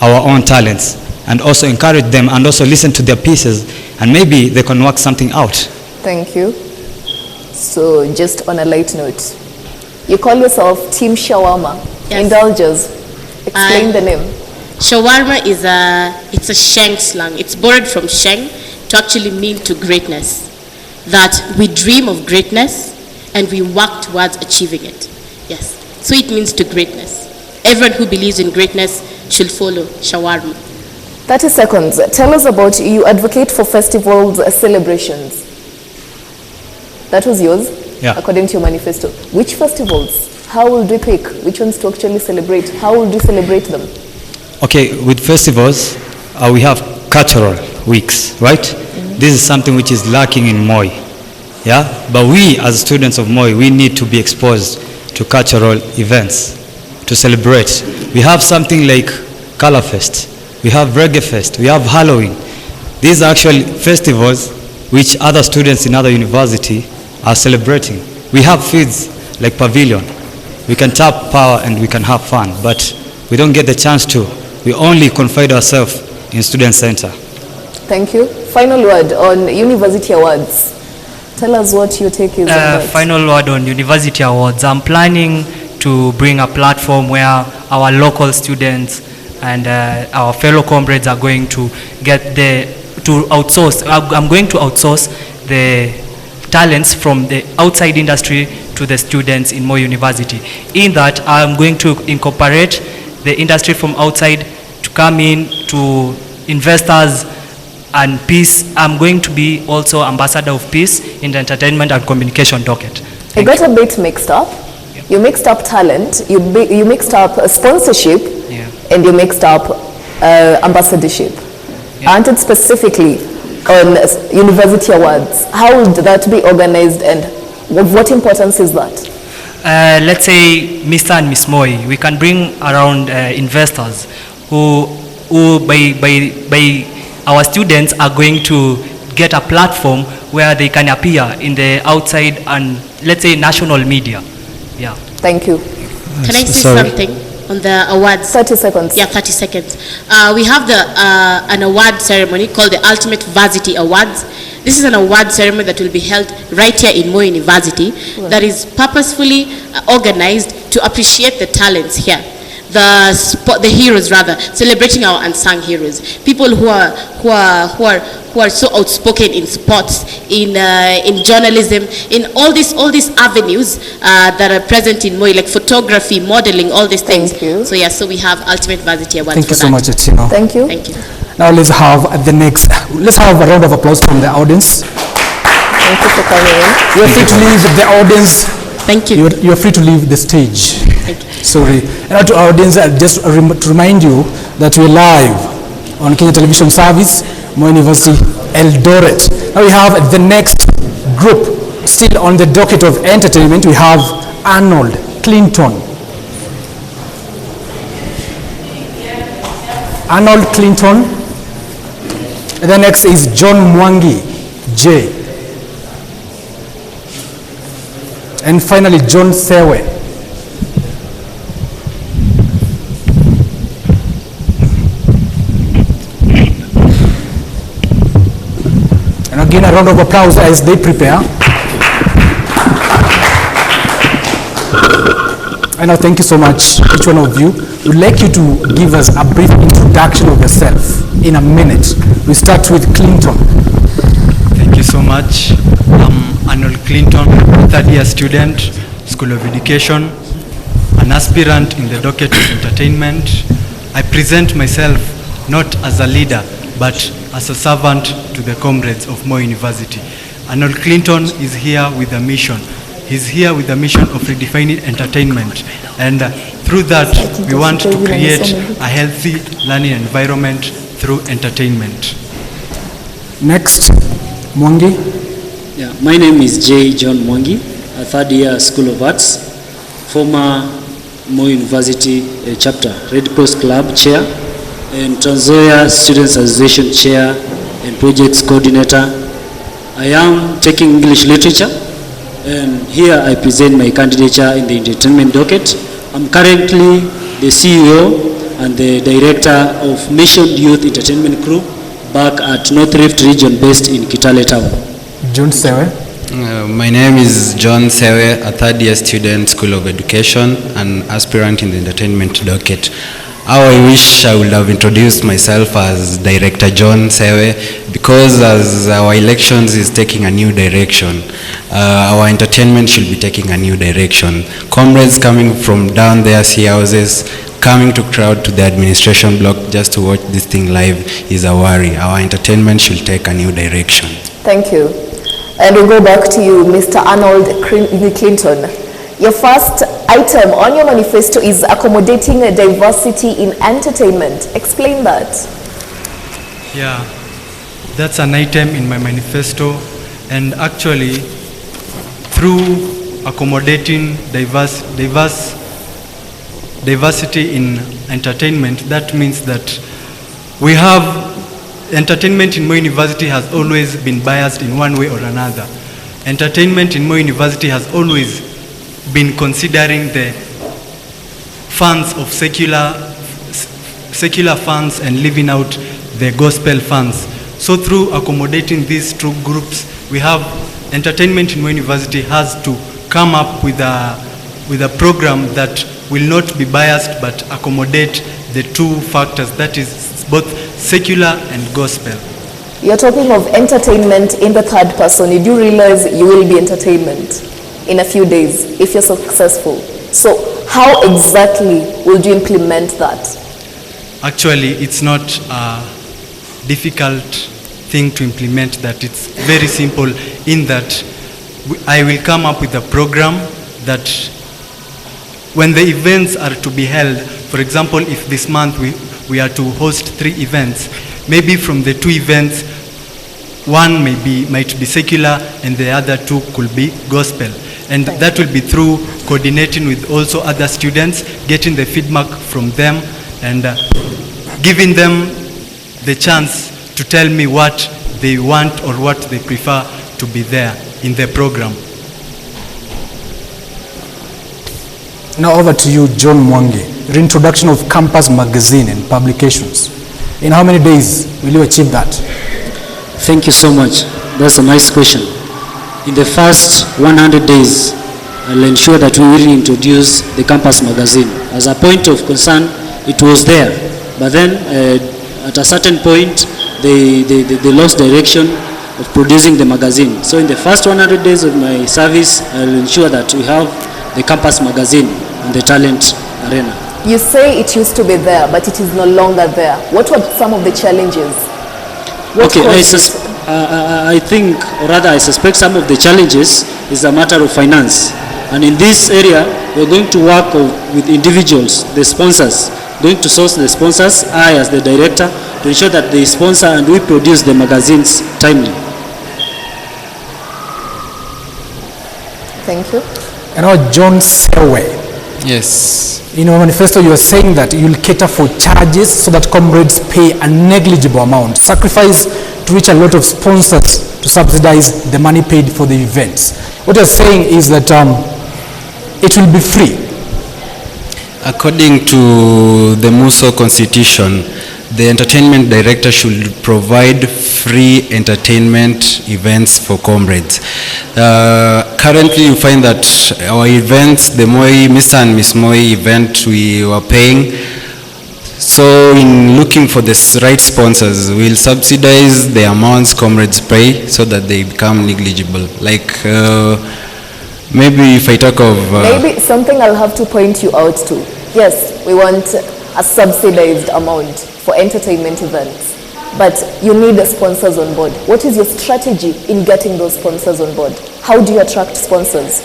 our own talents and also encourage them and also listen to their pieces, and maybe they can work something out. Thank you. So just on a light note, you call yourself Team Shawarma. Yes. Indulge us. Explain the name. Shawarma is it's a Sheng slang. It's borrowed from Sheng to actually mean to greatness. That we dream of greatness and we work towards achieving it. Yes. So it means to greatness. Everyone who believes in greatness should follow Shawarma. 30 seconds. Tell us about you advocate for festivals, celebrations. That was yours, according to your manifesto. Which festivals? How will we pick which ones to actually celebrate? How will we celebrate them? Okay, with festivals, we have cultural weeks, right? This is something which is lacking in Moi, But we, as students of Moi, we need to be exposed to cultural events to celebrate. We have something like Color Fest, we have Reggae Fest, we have Halloween. These are actually festivals which other students in other university are celebrating. We have fields like pavilion. We can tap power and we can have fun, but we don't get the chance to. We only confide ourselves in student center. Thank you. Final word on university awards. Tell us what your take is on that. Final word on university awards. I'm planning to bring a platform where our local students and our fellow comrades are going to get to outsource. I'm going to outsource the talents from the outside industry to the students in Moi University. In that, I'm going to incorporate the industry from outside to come in to investors and peace. I'm going to be also ambassador of peace in the entertainment and communication docket. I got a bit mixed up. Yeah. You mixed up talent, you mixed up sponsorship, yeah, and you mixed up ambassadorship. Yeah. Aren't it specifically on university awards? How would that be organized and what importance is that? Let's say Mr. and Miss Moi, we can bring around investors who by our students are going to get a platform where they can appear in the outside and let's say national media. Yeah. Thank you. Can I say something on the awards? 30 seconds. Yeah, 30 seconds. We have an award ceremony called the Ultimate Varsity Awards. This is an award ceremony that will be held right here in Moi University that is purposefully organized to appreciate the talents here. The heroes rather, celebrating our unsung heroes, people who are so outspoken in sports, in journalism, in all these avenues that are present in Moi, like photography, modeling, all these things. Thank you. So yeah, so we have Ultimate Varsity Awards. Thank you so much, Etino. Thank you. Thank you. Now let's have a round of applause from the audience. Thank you for coming in. You're free to leave the audience. Thank you. You're free to leave the stage. Thank you. Sorry. And now to our audience, just to remind you that we're live on Kenya Television Service, Moi University, Eldoret. Now we have the next group, still on the docket of entertainment. We have Arnold Clinton. Arnold Clinton. And the next is John Mwangi, J. And finally, John Sewe. And again, a round of applause as they prepare. And now, thank you so much, each one of you. We'd like you to give us a brief introduction of yourself in a minute. We start with Clinton. Thank you so much. I'm Arnold Clinton, third-year student, School of Education, an aspirant in the docket of entertainment. I present myself not as a leader, but as a servant to the comrades of Moi University. Arnold Clinton is here with a mission. He's here with the mission of redefining entertainment. And through that, we want to create a healthy learning environment through entertainment. Next, Mwangi. Yeah, my name is J. John Mwangi, a third-year School of Arts, former Moi University chapter, Red Cross Club chair, and Trans Nzoia Students Association chair and projects coordinator. I am taking English literature, and here I present my candidature in the entertainment docket. I'm currently the CEO and the director of Mission Youth Entertainment Crew back at North Rift region based in Kitale Town. John Sewe. My name is John Sewe, a third-year student, School of Education, and aspirant in the entertainment docket. How I wish I would have introduced myself as Director John Sewe, because as our elections is taking a new direction, our entertainment should be taking a new direction. Comrades coming from down there, see houses, coming to crowd to the administration block just to watch this thing live is a worry. Our entertainment should take a new direction. Thank you. And we'll go back to you, Mr. Arnold Clinton. Your first item on your manifesto is accommodating diversity in entertainment. Explain that. Yeah, that's an item in my manifesto, and actually through accommodating diversity in entertainment, that means that we have entertainment in Moi University has always been biased in one way or another. Entertainment in Moi University has always been considering the funds of secular funds and leaving out the gospel funds. So through accommodating these two groups, we have entertainment in Moi University has to come up with a program that will not be biased but accommodate the two factors, that is both secular and gospel. You're talking of entertainment in the third person. You do realize you will be entertainment in a few days if you're successful. So how exactly would you implement that? Actually, it's not a difficult thing to implement that. It's very simple in that I will come up with a program that when the events are to be held, for example, if this month we are to host 3 events, maybe from the 2 events, one might be secular and the other 2 could be gospel. And that will be through coordinating with also other students, getting the feedback from them and giving them the chance to tell me what they want or what they prefer to be there in the program. Now over to you, John Mwangi. Reintroduction of campus magazine and publications. In how many days will you achieve that? Thank you so much. That's a nice question. In the first 100 days, I'll ensure that we will introduce the campus magazine. As a point of concern, it was there. But then, at a certain point, they lost direction of producing the magazine. So in the first 100 days of my service, I'll ensure that we have the campus magazine in the talent arena. You say it used to be there, but it is no longer there. What were some of the challenges? I think, or rather I suspect some of the challenges is a matter of finance. And in this area, we're going to work with individuals, the sponsors, going to source the sponsors, I as the director, to ensure that they sponsor and we produce the magazines timely. Thank you. And now John Sewe. Yes. In your manifesto, you are saying that you'll cater for charges so that comrades pay a negligible amount, sacrifice to reach a lot of sponsors to subsidize the money paid for the events. What you're saying is that it will be free. According to the MUSO constitution, the entertainment director should provide free entertainment events for comrades. Currently, you find that our events, the Mr. and Miss Moi event, we were paying. So in looking for the right sponsors, we'll subsidize the amounts comrades pay so that they become negligible. Like maybe if I talk of... maybe something I'll have to point you out to. Yes, we want a subsidized amount for entertainment events, but you need the sponsors on board. What is your strategy in getting those sponsors on board? How do you attract sponsors?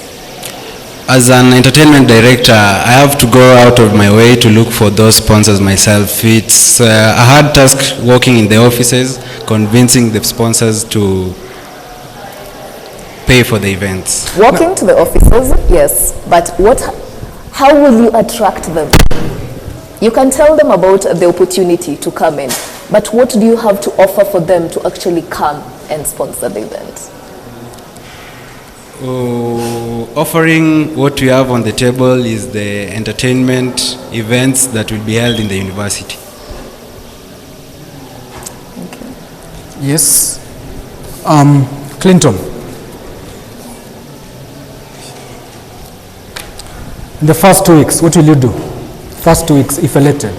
As an entertainment director, I have to go out of my way to look for those sponsors myself. It's a hard task working in the offices, convincing the sponsors to pay for the events. Walking to the offices, yes, but how will you attract them? You can tell them about the opportunity to come in, but what do you have to offer for them to actually come and sponsor the event? Offering what we have on the table is the entertainment events that will be held in the university. Okay. Yes. Clinton. In the first 2 weeks, what will you do? First 2 weeks, if elected.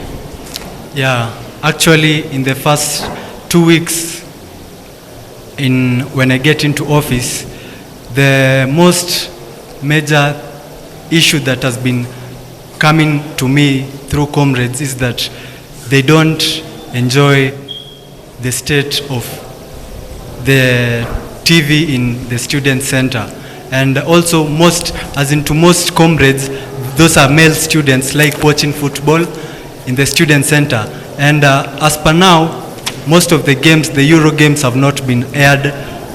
Yeah, actually, in the first 2 weeks, when I get into office, the most major issue that has been coming to me through comrades is that they don't enjoy the state of the TV in the student center. And also most comrades, those are male students, like watching football in the student center. And as per now, most of the games, the Euro games, have not been aired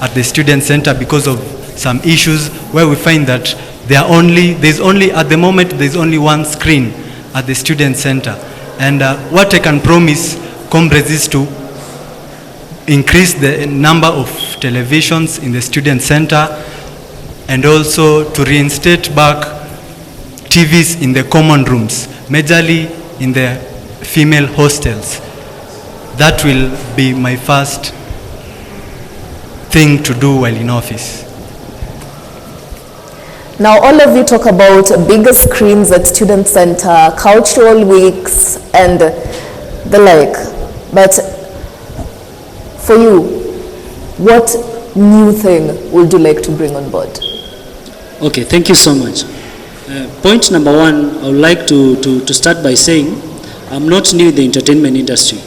at the student center because of some issues where we find that at the moment, there's only one screen at the student center. And what I can promise comrades is to increase the number of televisions in the student center, and also to reinstate back TVs in the common rooms, majorly in the female hostels. That will be my first thing to do while in office. Now, all of you talk about bigger screens at student center, cultural weeks, and the like. But for you, what new thing would you like to bring on board? Okay, thank you so much. Point number one, I would like to start by saying I'm not new in the entertainment industry.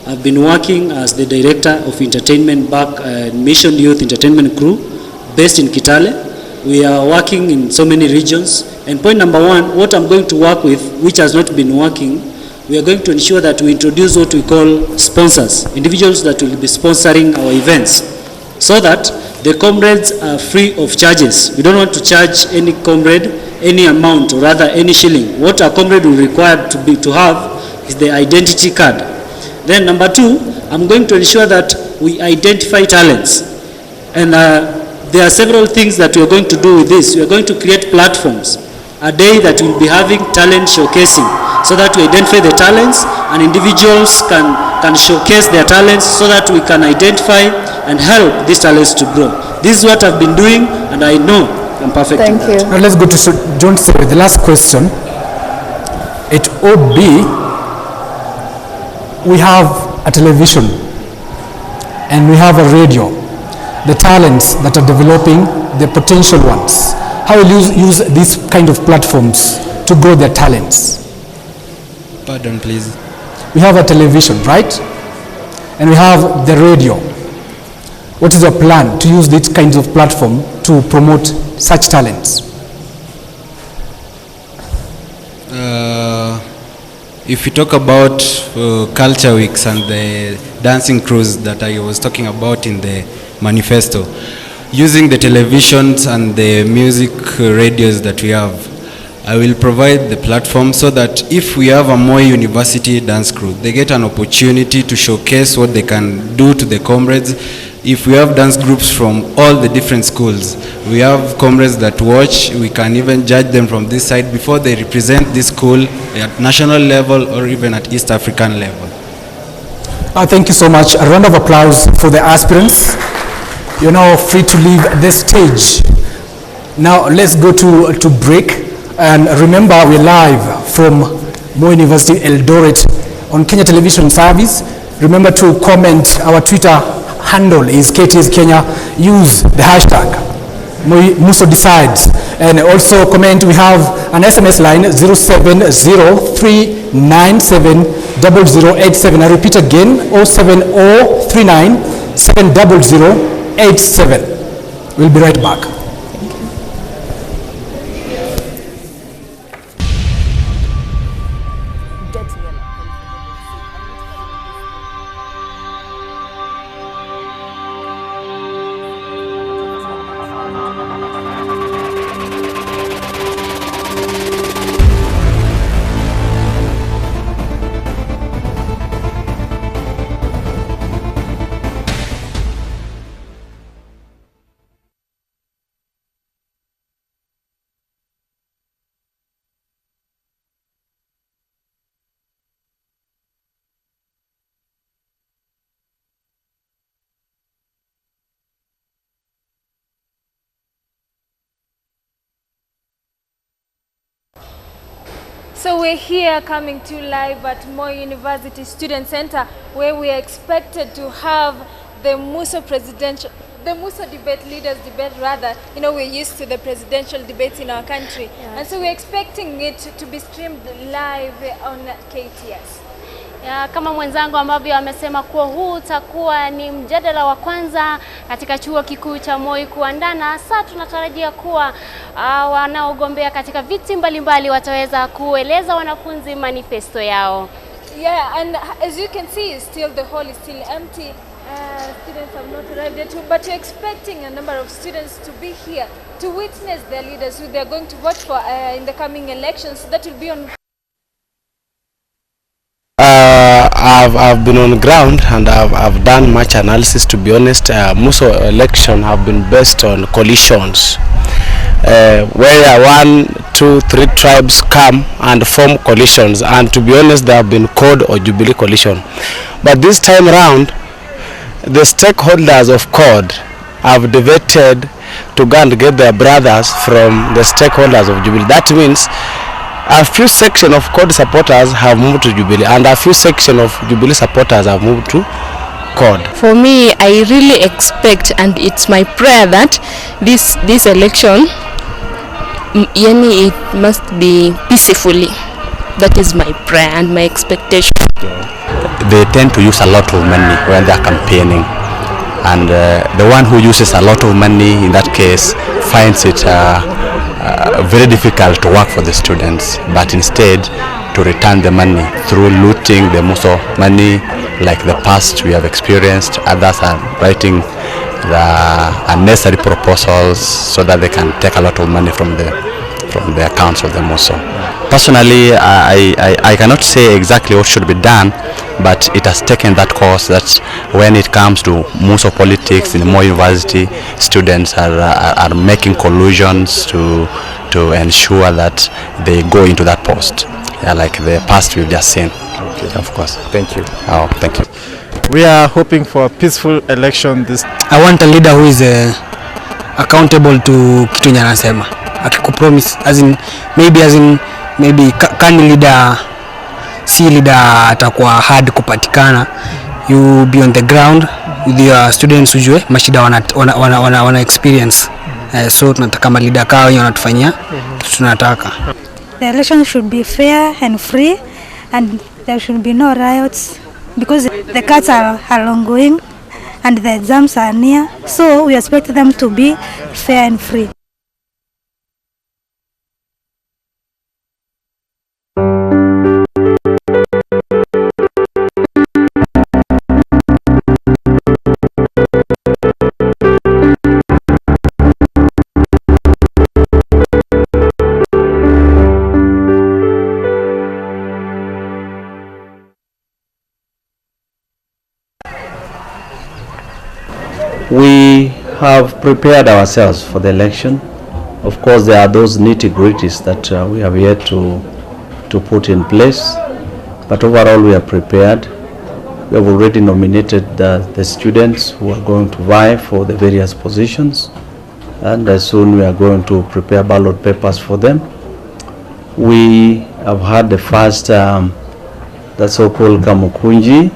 I've been working as the director of entertainment back at Mission Youth Entertainment Crew based in Kitale. We are working in so many regions. And point number one, what I'm going to work with, which has not been working, we are going to ensure that we introduce what we call sponsors, individuals that will be sponsoring our events, so that the comrades are free of charges. We don't want to charge any comrade any amount, or rather any shilling. What a comrade will require to have is the identity card. Then number two, I'm going to ensure that we identify talents. And there are several things that we are going to do with this. We are going to create platforms, a day that will be having talent showcasing, so that we identify the talents and individuals can showcase their talents, so that we can identify and help these talents to grow. This is what I've been doing, and I know I'm perfect. Thank you. Now let's go to John Sewe, the last question. At OB, we have a television and we have a radio. The talents that are developing, the potential ones, how will you use these kind of platforms to grow their talents? Pardon, please. We have a television, right? And we have the radio. What is your plan to use these kinds of platform to promote such talents? If we talk about culture weeks and the dancing crews that I was talking about in the manifesto, using the televisions and the music radios that we have, I will provide the platform so that if we have a Moi University dance crew, they get an opportunity to showcase what they can do to the comrades. If we have dance groups from all the different schools, we have comrades that watch, we can even judge them from this side before they represent this school at national level or even at East African level. Thank you so much. A round of applause for the aspirants. You're now free to leave this stage. Now let's go to break. And remember, we're live from Moi University Eldoret on Kenya Television Service. Remember to comment. Our Twitter handle is KTS Kenya. Use the hashtag MUSO decides. And also comment. We have an SMS line 07039970087. I repeat again, 07039970087. We'll be right back. So we're here coming to live at Moi University Students Center, where we are expected to have the MUSO debate, leaders debate rather. You know, we're used to the presidential debates in our country. Yes. And so we're expecting it to be streamed live on KTS. Ya, kama mwenzangu ambavyo amesema kuwa huu utakuwa ni mjadala wa kwanza katika chuo kikuu cha Moi kuandana. Sasa tunatarajia kuwa wanaogombea katika viti mbalimbali wataweza kueleza wanafunzi manifesto yao. Yeah, and as you can see, still the hall is still empty. Students have not arrived yet, but we're expecting a number of students to be here to witness their leaders who they're going to vote for in the coming elections. That will be on I've been on ground and I've done much analysis. To be honest, MUSO election have been based on coalitions, where 1, 2, 3 tribes come and form coalitions, and to be honest, they have been CORD or Jubilee coalition. But this time around, the stakeholders of CORD have debated to go and get their brothers from the stakeholders of Jubilee. That means a few section of CORD supporters have moved to Jubilee, and a few section of Jubilee supporters have moved to CORD. For me, I really expect, and it's my prayer, that this election, it must be peacefully. That is my prayer and my expectation. They tend to use a lot of money when they are campaigning, and the one who uses a lot of money in that case finds it very difficult to work for the students, but instead to return the money through looting the MUSO money, like the past we have experienced. Others are writing the unnecessary proposals so that they can take a lot of money from the accounts of the MUSO. Personally, I cannot say exactly what should be done, but it has taken that course that when it comes to MUSO politics in Moi University, students are making collusions to ensure that they go into that post, like the past we've just seen. Okay. Of course. Thank you. Oh, thank you. We are hoping for a peaceful election. I want a leader who is accountable to kitu yenye anasema. Akikupromise as in maybe kani leader si leader atakuwa hard kupatikana. You be on the ground with your students, ujue mashida wana experience. So tunataka leader kao wenye wanatufanyia tunataka. The election should be fair and free, and there should be no riots, because the cuts are ongoing and the exams are near, so we expect them to be fair and free. We have prepared ourselves for the election. Of course, there are those nitty-gritties that we have yet to put in place, but overall we are prepared. We have already nominated the students who are going to vie for the various positions, and soon we are going to prepare ballot papers for them. We have had the first, the so-called Kamukunji,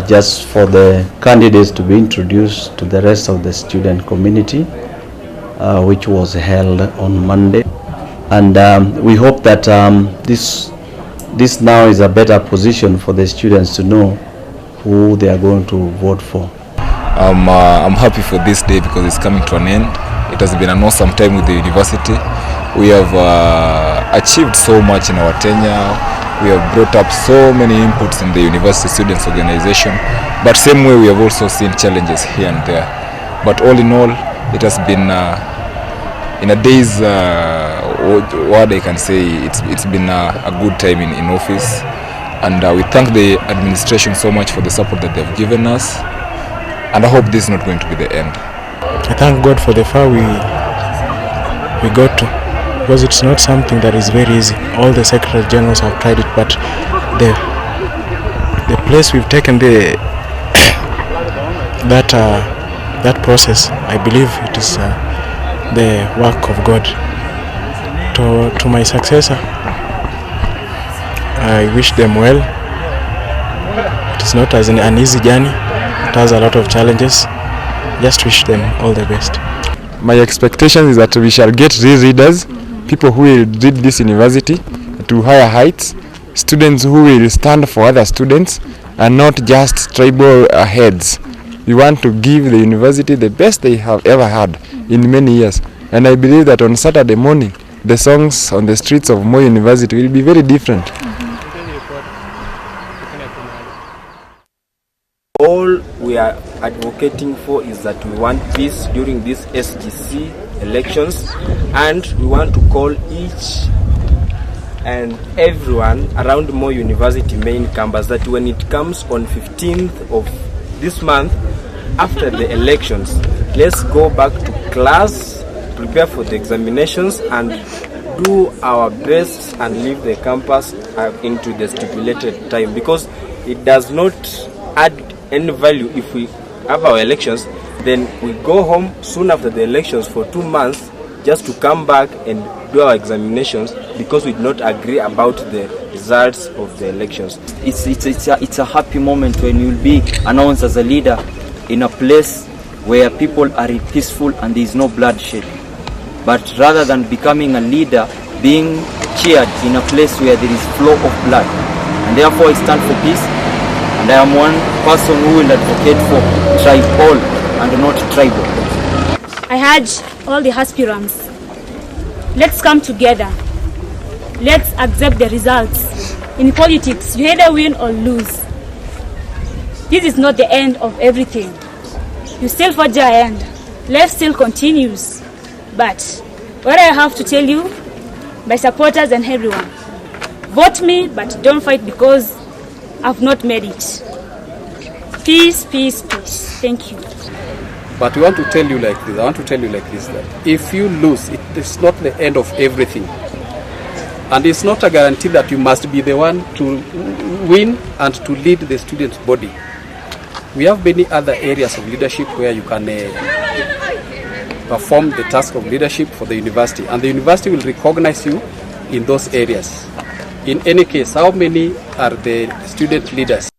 just for the candidates to be introduced to the rest of the student community, which was held on Monday. And we hope that this now is a better position for the students to know who they are going to vote for. I'm happy for this day because it's coming to an end. It has been an awesome time with the university. We have achieved so much in our tenure. We have brought up so many inputs in the University Students Organization, but same way we have also seen challenges here and there. But all in all, it has been, in a day's word I can say, it's been a good time in office. And we thank the administration so much for the support that they've given us. And I hope this is not going to be the end. I thank God for the far we got to. Because it's not something that is very easy. All the secretary generals have tried it, but the place we've taken that process, I believe it is the work of God. To my successor, I wish them well. It is not as an easy journey. It has a lot of challenges. Just wish them all the best. My expectation is that we shall get real leaders, people who will lead this university to higher heights, students who will stand for other students and not just tribal heads. We want to give the university the best they have ever had in many years. And I believe that on Saturday morning, the songs on the streets of Moi University will be very different. All we are advocating for is that we want peace during these SGC elections, and we want to call each and everyone around Moi University main campus that when it comes on 15th of this month, after the elections, let's go back to class, prepare for the examinations, and do our best and leave the campus into the stipulated time, because it does not add any value if we have our elections, then we go home soon after the elections for 2 months just to come back and do our examinations because we did not agree about the results of the elections. It's a happy moment when you'll be announced as a leader in a place where people are peaceful and there is no bloodshed. But rather than becoming a leader, being cheered in a place where there is flow of blood. And therefore I stand for peace, and I am one person who will advocate for tribal and not tribal. I urge all the aspirants, let's come together. Let's accept the results. In politics, you either win or lose. This is not the end of everything. You still forge your end. Life still continues. But what I have to tell you, my supporters and everyone, vote me, but don't fight because I've not made it. Peace, peace, peace. Thank you. But we want to tell you like this. I want to tell you like this, that if you lose, it is not the end of everything. And it's not a guarantee that you must be the one to win and to lead the student body. We have many other areas of leadership where you can perform the task of leadership for the university, and the university will recognize you in those areas. In any case, how many are the student leaders?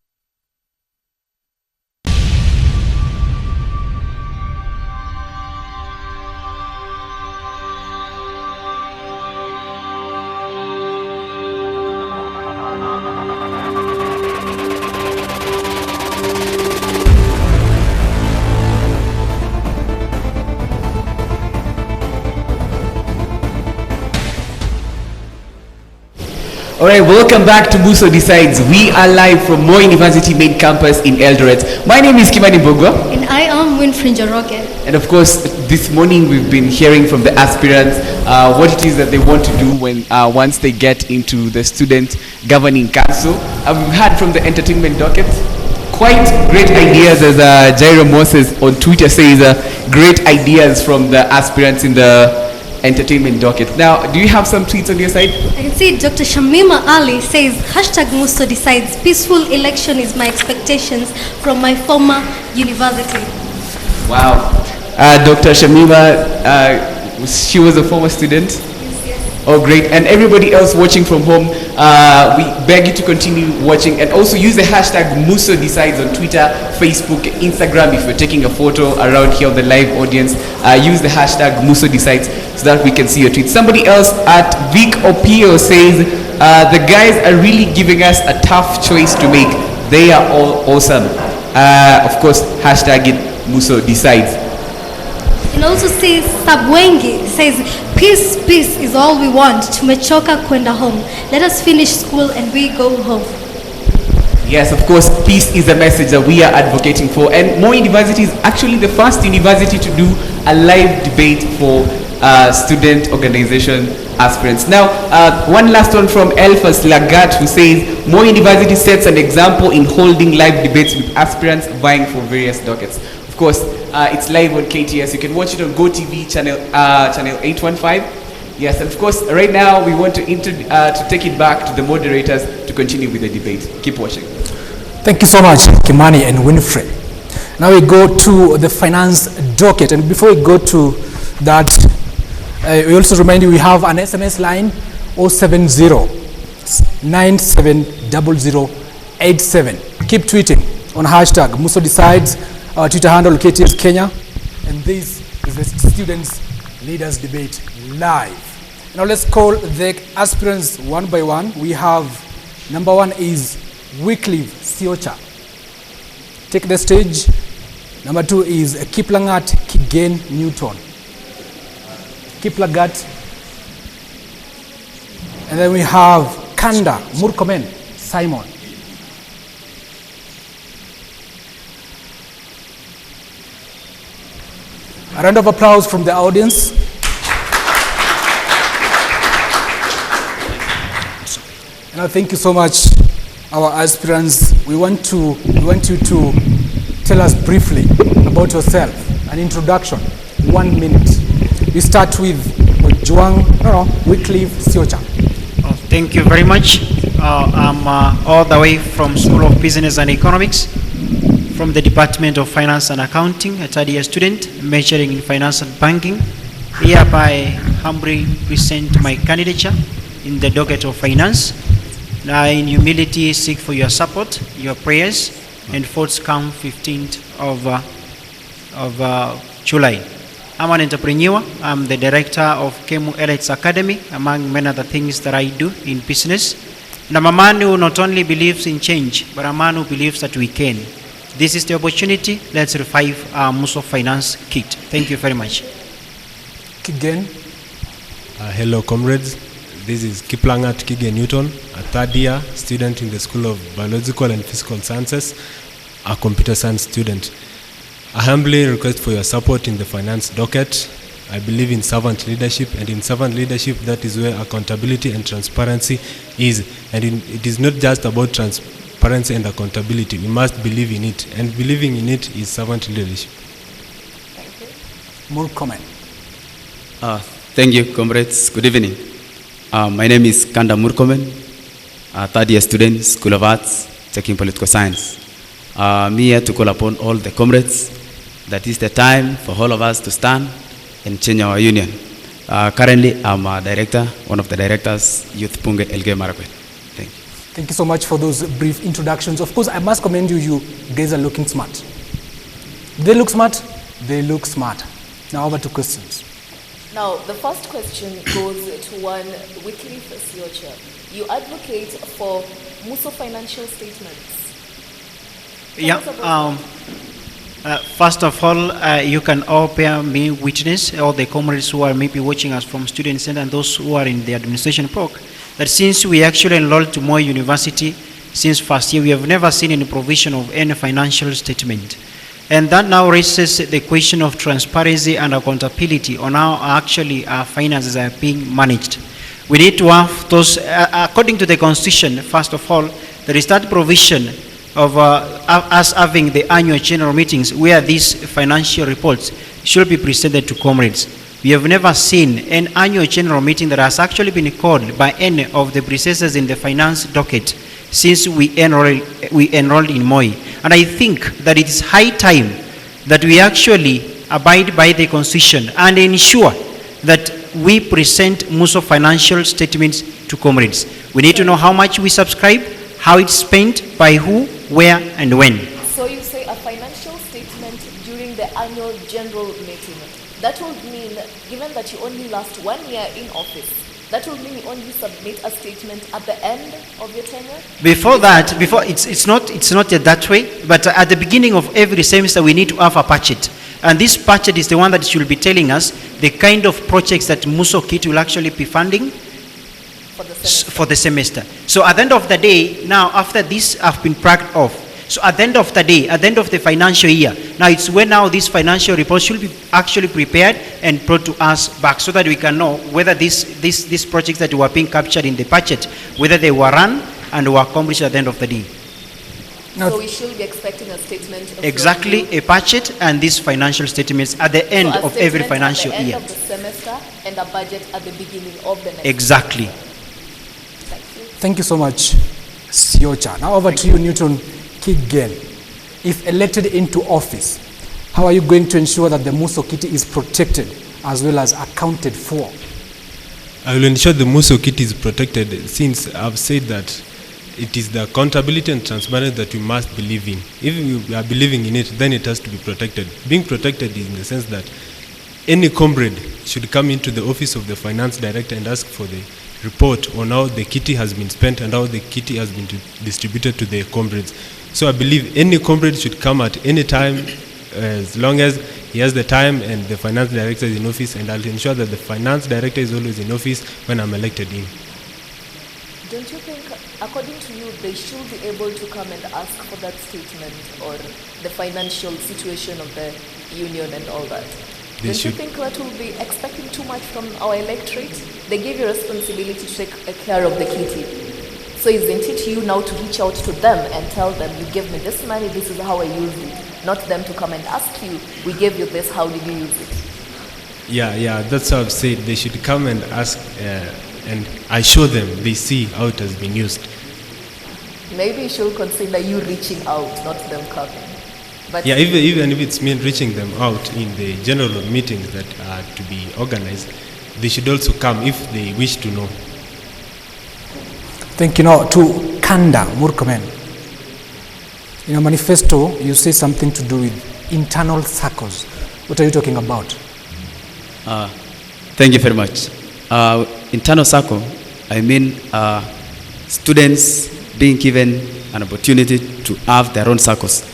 Alright, welcome back to MUSO Decides. We are live from Moi University main campus in Eldoret. My name is Kimani Bogwa. And I am Winfrey Njoroge. And of course, this morning we've been hearing from the aspirants what it is that they want to do when once they get into the student governing council. We've heard from the entertainment docket quite great ideas, as Jairo Moses on Twitter says, great ideas from the aspirants in the entertainment docket. Now, do you have some tweets on your side? I can see Dr. Shamima Ali says, #MUSO decides, peaceful election is my expectations from my former university. Wow. Dr. Shamima, she was a former student? Yes. Oh, great. And everybody else watching from home, we beg you to continue watching and also use the #MUSO decides on Twitter, Facebook, Instagram. If you're taking a photo around here on the live audience, use the #MUSO decides so that we can see your tweets. Somebody else at Vic Opio says, the guys are really giving us a tough choice to make. They are all awesome. Of course, #MUSO decides. And also says, Sabwengi says, peace, peace is all we want. Tumechoka kwenda home. Let us finish school and we go home. Yes, of course, peace is a message that we are advocating for. And Moi University is actually the first university to do a live debate for student organization aspirants. Now, one last one from Elfas Lagat, who says, Moi University sets an example in holding live debates with aspirants vying for various dockets. Of course, it's live on KTS. You can watch it on GoTV channel 815. Yes, and of course, right now we want to take it back to the moderators to continue with the debate. Keep watching. Thank you so much, Kimani and Winfrey. Now we go to the finance docket, and before we go to that, we also remind you we have an SMS line 070-970087. Keep tweeting on #MUSO decides. Our Twitter handle KTS Kenya, and this is the Students Leaders Debate live. Now let's call the aspirants one by one. We have number one is Wycliffe Siocha. Take the stage. Number two is Kiplangat Kigen Newton. Kiplagat. And then we have Kanda Murkomen Simon. A round of applause from the audience. Now, thank you so much, our aspirants. We want you to tell us briefly about yourself, an introduction, 1 minute. We start with Wycliffe Siocha. Thank you very much. I'm all the way from School of Business and Economics, from the Department of Finance and Accounting, a third-year student, majoring in Finance and Banking. Hereby humbly present my candidature in the docket of Finance. Now, in humility, seek for your support, your prayers, and forthcome 15th of July. I'm an entrepreneur. I'm the director of Kemu Elites Academy, among many other things that I do in business. And I'm a man who not only believes in change, but a man who believes that we can. This is the opportunity. Let's revive our MUSO Finance Kit. Thank you very much. Kigen. Hello, comrades. This is Kiplangat Kigen Newton, a third-year student in the School of Biological and Physical Sciences, a computer science student. I humbly request for your support in the finance docket. I believe in servant leadership, and in servant leadership, that is where accountability and transparency is. And it is not just about transparency and accountability. We must believe in it, and believing in it is servant leadership. More comment. Thank you, comrades. Good evening. My name is Kanda Murkomen, a third-year student, School of Arts, taking political science. I'm here to call upon all the comrades that is the time for all of us to stand and change our union. Currently, I'm a director, one of the directors, Youth Punge LG Marakwet. Thank you. Thank you so much for those brief introductions. Of course, I must commend you. You guys are looking smart. Do they look smart? They look smart. Now over to questions. Now, the first question goes to one Wycliffe Siocha. You advocate for MUSO financial statements. First of all, you can all bear me witness, all the comrades who are maybe watching us from Student Center and those who are in the administration block, that since we actually enrolled to Moi University since first year, we have never seen any provision of any financial statement. And that now raises the question of transparency and accountability on how actually our finances are being managed. We need to have those, according to the Constitution, first of all, there is that provision of us having the annual general meetings where these financial reports should be presented to comrades. We have never seen an annual general meeting that has actually been called by any of the predecessors in the finance docket since we enrolled in Moi. And I think that it is high time that we actually abide by the Constitution and ensure that we present MUSO financial statements to comrades. We need to know how much we subscribe, how it's spent, by who, where, and when. So you say a financial statement during the annual general meeting. That would mean, given that you only last 1 year in office, that will mean you only submit a statement at the end of your tenure? Before that, it's not yet that way, but at the beginning of every semester we need to have a budget. And this budget is the one that should be telling us the kind of projects that MUSO Kit will actually be funding for the semester. So at the end of the day, now after this have been packed off, so at the end of the day, at the end of the financial year, now it's when now this financial report should be actually prepared and brought to us back so that we can know whether these projects that were being captured in the budget, whether they were run and were accomplished at the end of the day. So we should be expecting a statement of exactly a budget and these financial statements at the end of every financial year. At the end of the semester and a budget at the beginning of the next. Exactly. Thank you so much, Siocha. Now over to you, Newton Kigen. If elected into office, how are you going to ensure that the MUSO Kit is protected as well as accounted for? I will ensure the MUSO Kit is protected since I've said that it is the accountability and transparency that we must believe in. If we are believing in it, then it has to be protected. Being protected is in the sense that any comrade should come into the office of the finance director and ask for the report on how the kitty has been spent and how the kitty has been distributed to the comrades. So I believe any comrade should come at any time as long as he has the time and the finance director is in office, and I'll ensure that the finance director is always in office when I'm elected in. Don't you think, according to you, they should be able to come and ask for that statement or the financial situation of the union and all that? Don't you think that will be expecting too much from our electorate? They give you responsibility to take care of the kitty. So So isn't it you now to reach out to them and tell them, you gave me this money, this is how I use it, not them to come and ask you, we gave you this, how did you use it? Yeah, that's how I've said. They should come and ask, and I show them, they see how it has been used. Maybe you should consider you reaching out, not them coming. But Yeah, even if it's mean reaching them out in the general meetings that are to be organized, they should also come if they wish to know. Thank you. Now to Kanda Murkomen. In your manifesto, you say something to do with internal circles. What are you talking about? Thank you very much. Internal circle, I mean students being given an opportunity to have their own circles,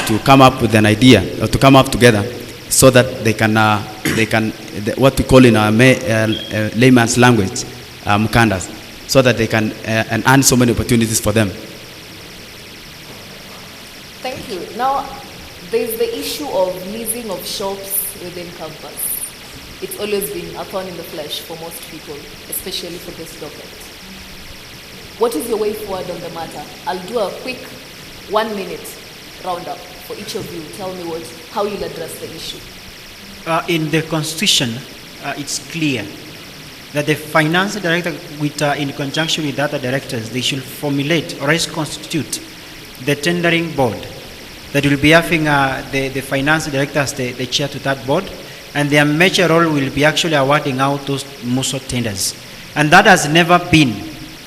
to come up with an idea, or to come up together, so that they can what we call in our layman's language, mukandas, so that they can and earn so many opportunities for them. thank you. Now, there's the issue of leasing of shops within campus. It's always been a thorn in the flesh for most people, especially for this docket. What is your way forward on the matter? I'll do a quick 1 minute roundup for each of you. Tell me how you'll address the issue. In the Constitution, it's clear that the finance director, in conjunction with other directors, they should formulate or else constitute the tendering board that will be having the finance director as the chair to that board, and their major role will be actually awarding out those MUSO tenders. And that has never been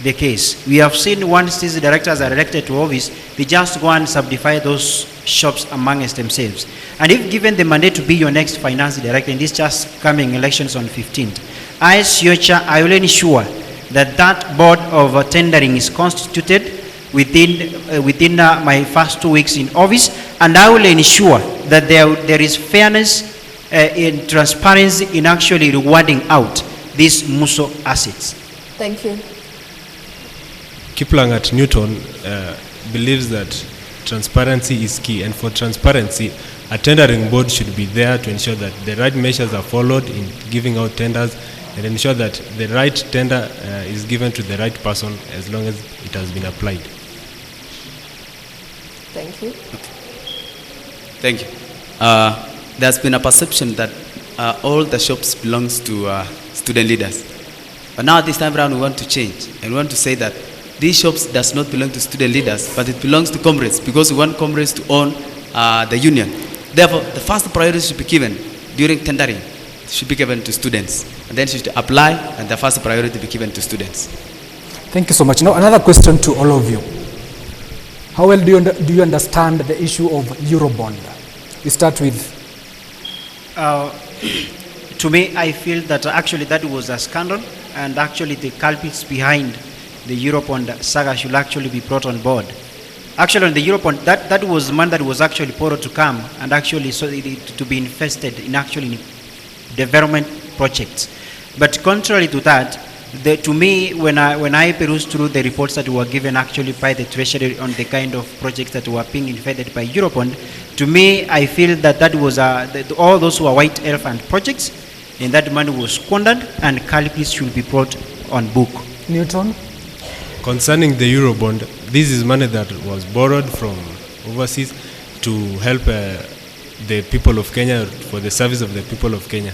the case. We have seen once these directors are elected to office, they just go and subdivide those shops amongst themselves. And if given the mandate to be your next finance director in this just coming elections on 15th, I, as your chair, I will ensure that that board of tendering is constituted within my first 2 weeks in office, and I will ensure that there is fairness and transparency in actually rewarding out these MUSO assets. Thank you. Kiplang at Newton believes that transparency is key, and for transparency, a tendering board should be there to ensure that the right measures are followed in giving out tenders, and ensure that the right tender is given to the right person as long as it has been applied. Thank you. Thank you. There's been a perception that all the shops belongs to student leaders. But now this time around we want to change, and we want to say that these shops does not belong to student leaders, but it belongs to comrades, because we want comrades to own the union. Therefore, the first priority should be given during tendering, should be given to students, and then should apply, and the first priority be given to students. Thank you so much. Now another question to all of you. How well do you understand the issue of Eurobond? We start with... To me, I feel that actually that was a scandal, and actually the culprits behind the Eurobond saga should actually be brought on board. Actually, on the Eurobond, that was money that was actually borrowed to come and actually to be invested in actually development projects. But contrary to that, to me, when I perused through the reports that were given actually by the Treasury on the kind of projects that were being invested by Eurobond, to me, I feel that was all those were white elephant projects, and that money was squandered, and culprits should be brought on book. Newton? Concerning the Eurobond, this is money that was borrowed from overseas to help the people of Kenya, for the service of the people of Kenya.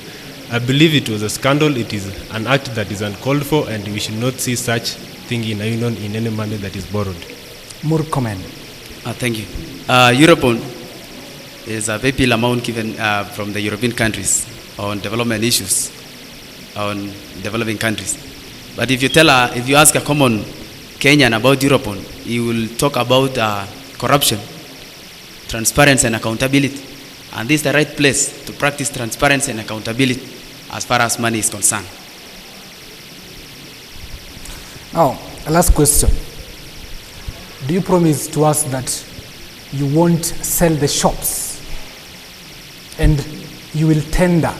I believe it was a scandal. It is an act that is uncalled for, and we should not see such thing in a union in any money that is borrowed. More comment. Thank you. Eurobond is a very big amount given from the European countries on development issues, on developing countries. But if you ask a common Kenyan about Eurobond, he will talk about corruption, transparency and accountability. And this is the right place to practice transparency and accountability as far as money is concerned. Now, last question. Do you promise to us that you won't sell the shops and you will tender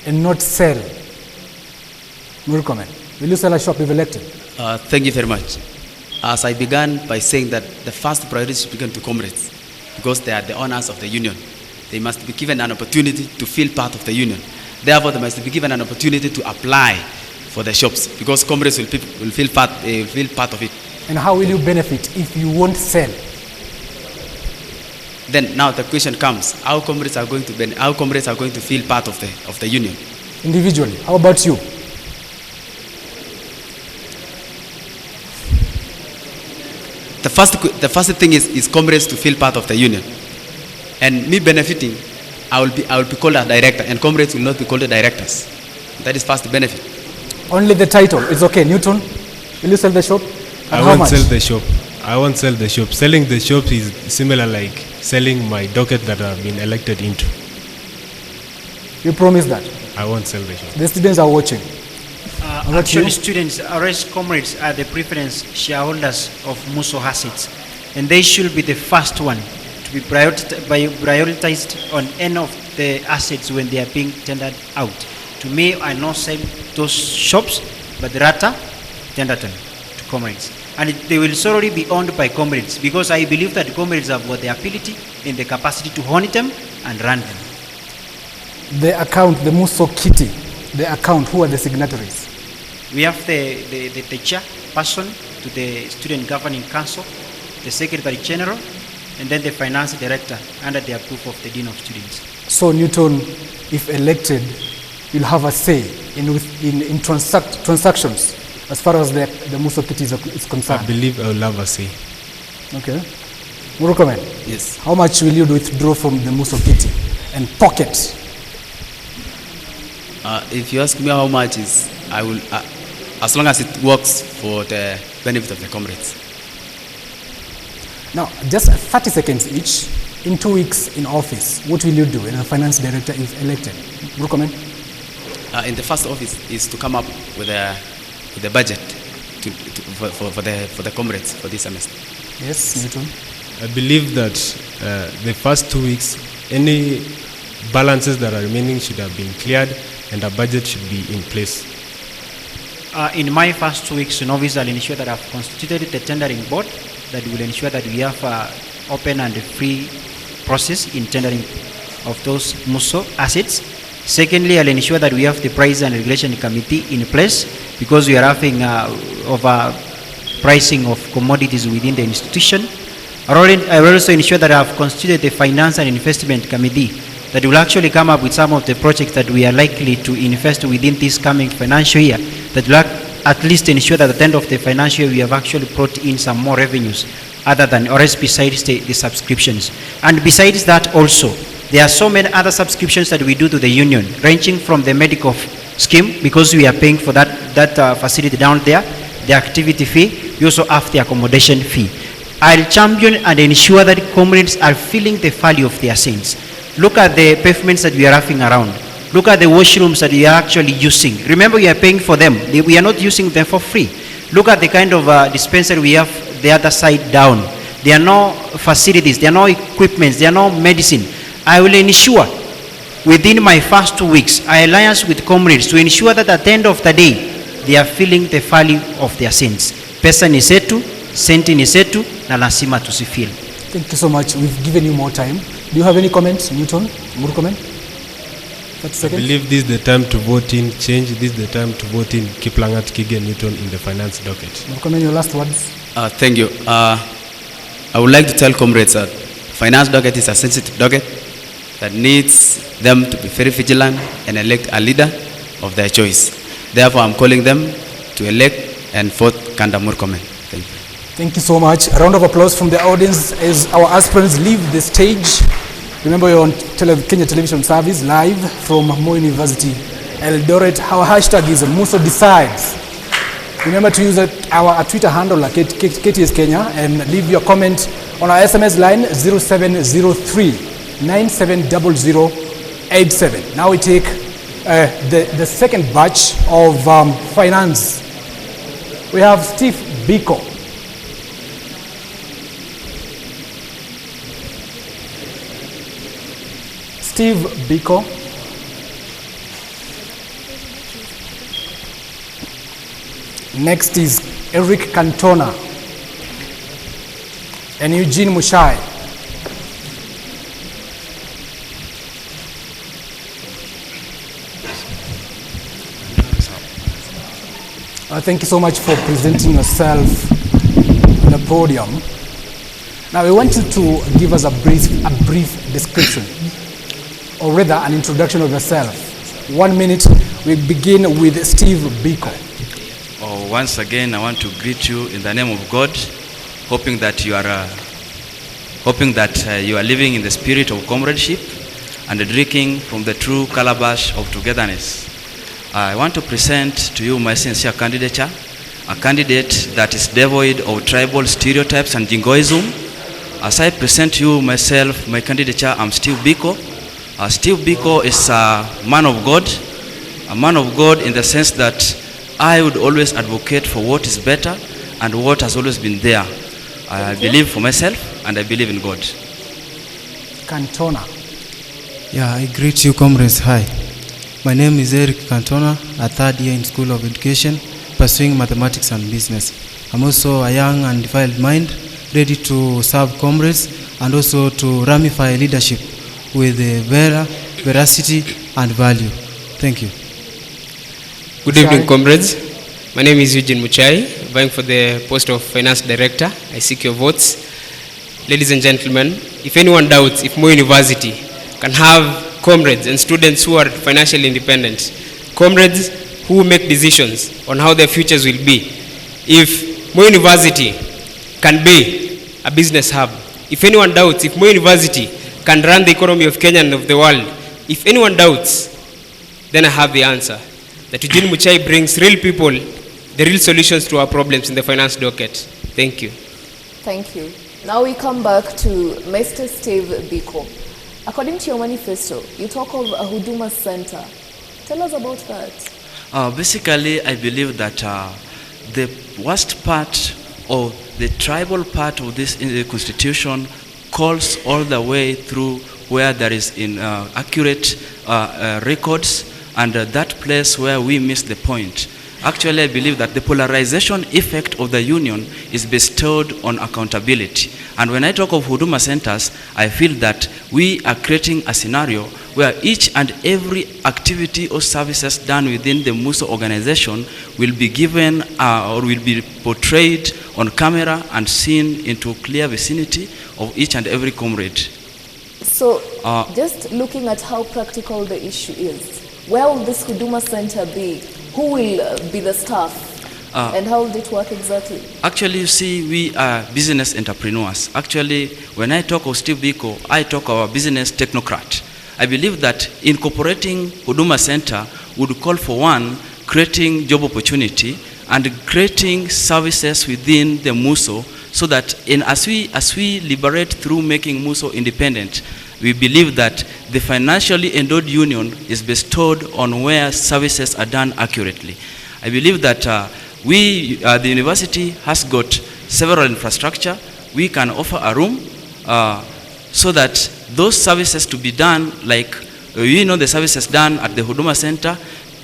and not sell? Murkomen, will you sell a shop if elected? Thank you very much. As I began by saying that the first priority should be given to comrades, because they are the owners of the union. They must be given an opportunity to feel part of the union. Therefore, they must be given an opportunity to apply for the shops, because comrades will feel part of it. And how will you benefit if you won't sell? Then now the question comes: how comrades are going to how comrades are going to feel part of the union? Individually, how about you? The first thing is comrades to feel part of the union, and me benefiting, I will be called a director, and comrades will not be called the directors. That is first benefit. Only the title. It's okay. Newton, will you sell the shop? And I how won't much? sell the shop. I won't sell the shop. Selling the shop is similar like selling my docket that I've been elected into. You promise that? I won't sell the shop. The students are watching. Actually, students, arrest comrades are the preference shareholders of MUSO assets, and they should be the first one to be prioritized on any of the assets when they are being tendered out. To me, I not sell those shops, but rather tender them to comrades. And they will solely be owned by comrades, because I believe that comrades have got the ability and the capacity to own them and run them. The account, the MUSO kitty, the account, who are the signatories? We have the chairperson to the Student Governing Council, the Secretary General, and then the Finance Director under the approval of the Dean of Students. So Newton, if elected, you'll have a say in transactions as far as the MUSO kitty is concerned. I believe I will have a say. Okay. Murukomen? Yes. How much will you withdraw from the MUSO kitty and pocket? If you ask me how much is, I will, as long as it works for the benefit of the comrades. Now, just 30 seconds each. In 2 weeks in office, what will you do as a finance director if elected? Murukomen? In the first office is to come up with a budget for the comrades for this semester. Yes, Newton. I believe that the first 2 weeks, any balances that are remaining should have been cleared and a budget should be in place. In my first 2 weeks in office, I'll ensure that I've constituted the tendering board that will ensure that we have open and free process in tendering of those MUSO assets. Secondly, I'll ensure that we have the price and regulation committee in place, because we are having over pricing of commodities within the institution. I will also ensure that I have constituted the finance and investment committee that will actually come up with some of the projects that we are likely to invest within this coming financial year, that will at least ensure that at the end of the financial year we have actually brought in some more revenues other than, or else besides the subscriptions. And besides that also, there are so many other subscriptions that we do to the union, ranging from the medical scheme, because we are paying for that facility down there, the activity fee. We also have the accommodation fee. I'll champion and ensure that comrades are feeling the value of their sins. Look at the pavements that we are having around. Look at the washrooms that we are actually using. Remember, we are paying for them. We are not using them for free. Look at the kind of dispensary we have the other side down. There are no facilities, there are no equipments, there are no medicine. I will ensure within my first 2 weeks, I alliance with comrades to ensure that at the end of the day, they are feeling the value of their sins. Pesa ni zetu, senti ni zetu, na lazima tusifeel. Thank you so much. We've given you more time. Do you have any comments, Newton? Murukomen? I believe this is the time to vote in change. This is the time to vote in Kiplangat Kige Newton in the finance docket. Murukomen, your last words? Thank you. I would like to tell comrades that finance docket is a sensitive docket that needs them to be very vigilant and elect a leader of their choice. Therefore, I'm calling them to elect and vote Kanda Murukomen. Thank you. Thank you so much. A round of applause from the audience as our aspirants leave the stage. Remember, you're on Kenya Television Service live from Moi University, Eldoret. Our hashtag is MUSO Decides. Remember to use our Twitter handle like KTS Kenya and leave your comment on our SMS line 0703 970087. Now we take the second batch of finance. We have Steve Biko. Steve Biko. Next is Eric Cantona and Eugene Mushai. Thank you so much for presenting yourself. the podium. Now we want you to give us a brief description, or rather an introduction of yourself. 1 minute, we begin with Steve Biko. Once again, I want to greet you in the name of God, hoping that you are living in the spirit of comradeship and drinking from the true calabash of togetherness. I want to present to you my sincere candidature, a candidate that is devoid of tribal stereotypes and jingoism. As I present you myself, my candidature, I'm Steve Biko. Steve Biko is a man of God in the sense that I would always advocate for what is better and what has always been there. I believe for myself and I believe in God. Cantona. Yeah, I greet you, comrades. Hi. My name is Eric Cantona, a third year in School of Education, pursuing mathematics and business. I'm also a young and defiled mind, ready to serve comrades and also to ramify leadership with veracity and value. Thank you. Good evening, comrades. My name is Eugene Muchai, vying for the post of Finance Director. I seek your votes. Ladies and gentlemen, if anyone doubts if Moi University can have comrades and students who are financially independent, comrades who make decisions on how their futures will be, if Moi University can be a business hub, if anyone doubts if Moi University can run the economy of Kenya and of the world, if anyone doubts, then I have the answer. That Eugene Muchai brings real people, the real solutions to our problems in the finance docket. Thank you. Thank you. Now we come back to Mr. Steve Biko. According to your manifesto, you talk of a Huduma Center. Tell us about that. Basically, I believe that the worst part or the tribal part of this constitution calls all the way through where there is accurate records and that place where we miss the point. Actually, I believe that the polarization effect of the union is bestowed on accountability. And when I talk of Huduma centers, I feel that we are creating a scenario where each and every activity or services done within the MUSO organization will be given or will be portrayed on camera and seen into clear vicinity of each and every comrade. So, just looking at how practical the issue is, where will this Huduma center be? Who will be the staff? And how will it work exactly? Actually, you see, we are business entrepreneurs. Actually, when I talk of Steve Biko, I talk of a business technocrat. I believe that incorporating Huduma Center would call for one, creating job opportunity and creating services within the MUSO so that as we liberate through making MUSO independent, we believe that the financially endowed union is bestowed on where services are done accurately. I believe that the university has got several infrastructure. We can offer a room so that those services to be done, like the services done at the Huduma Center,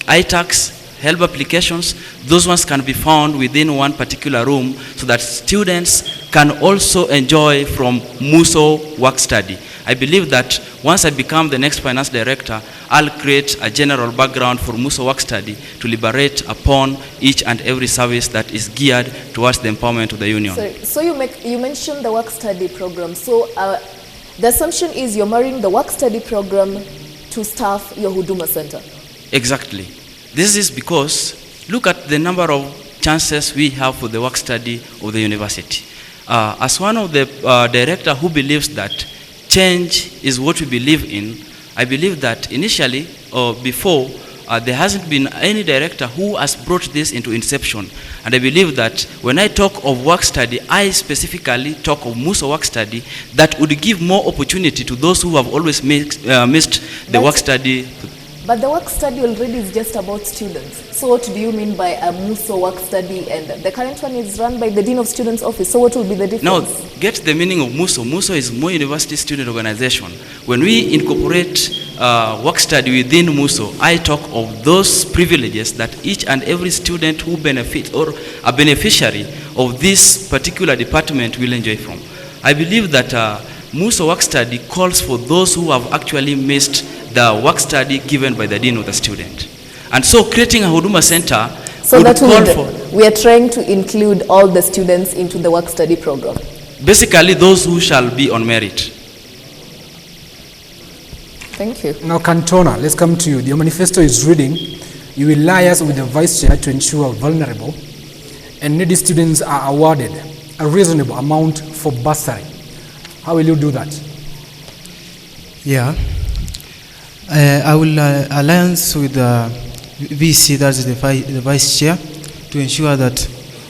ITAX, help applications, those ones can be found within one particular room so that students can also enjoy from MUSO work study. I believe that once I become the next finance director, I'll create a general background for MUSO work study to liberate upon each and every service that is geared towards the empowerment of the union. So you mentioned the work study program. So the assumption is you're marrying the work study program to staff your Huduma Center. Exactly. This is because look at the number of chances we have for the work study of the university. As one of the director who believes that change is what we believe in, I believe that initially or before there hasn't been any director who has brought this into inception. And I believe that when I talk of work study, I specifically talk of MUSO work study that would give more opportunity to those who have always missed the work study. But the work study already is just about students. So what do you mean by a MUSO work study? And the current one is run by the Dean of Students Office. So what will be the difference? Now, get the meaning of MUSO. MUSO is Moi University Student Organization. When we incorporate work study within MUSO, I talk of those privileges that each and every student who benefits or a beneficiary of this particular department will enjoy from. I believe that MUSO work study calls for those who have actually missed the work study given by the dean of the student. And so creating a Huduma Center So would that call would, for. we are trying to include all the students into the work-study program. Basically, those who shall be on merit. Thank you. Now, Cantona, let's come to you. Your manifesto is reading, you will liaise with the vice chair to ensure vulnerable and needy students are awarded a reasonable amount for bursary. How will you do that? Yeah. I will alliance with the VC, that's the vice chair, to ensure that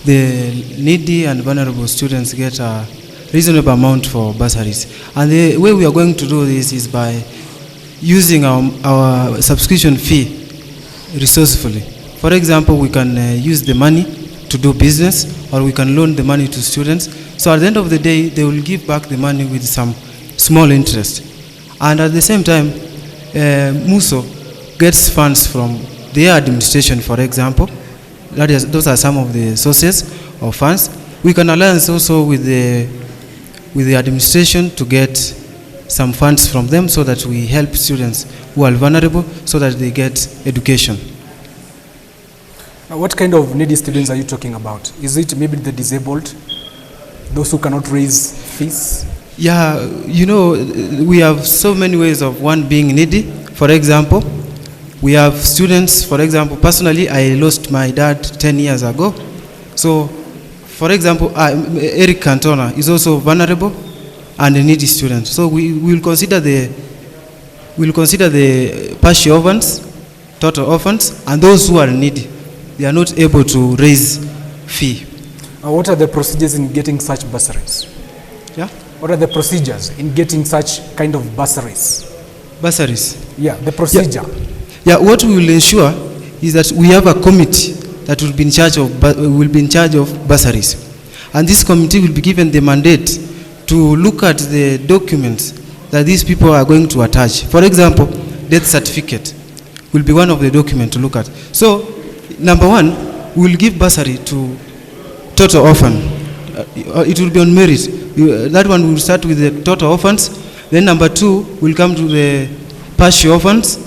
the needy and vulnerable students get a reasonable amount for bursaries. And the way we are going to do this is by using our subscription fee resourcefully. For example, we can use the money to do business, or we can loan the money to students. So at the end of the day, they will give back the money with some small interest. And at the same time, MUSO gets funds from their administration, for example. Those are some of the sources of funds. We can alliance also with the administration to get some funds from them so that we help students who are vulnerable so that they get education. Now, what kind of needy students are you talking about? Is it maybe the disabled, those who cannot raise fees? Yeah, you know, we have so many ways of one being needy. For example, we have students, for example, personally, I lost my dad 10 years ago. So, for example, Eric Cantona is also vulnerable and a needy student. So we will consider the partial orphans, total orphans, and those who are needy. They are not able to raise fee. What are the procedures in getting such bursaries? Yeah. What are the procedures in getting such kind of bursaries? Bursaries? Yeah, the procedure. Yeah, what we will ensure is that we have a committee that will be in charge of bursaries. And this committee will be given the mandate to look at the documents that these people are going to attach. For example, death certificate will be one of the documents to look at. So, number one, we will give bursary to total orphan. It will be on merit. That one will start with the total orphans. Then number two, we'll come to the partial orphans.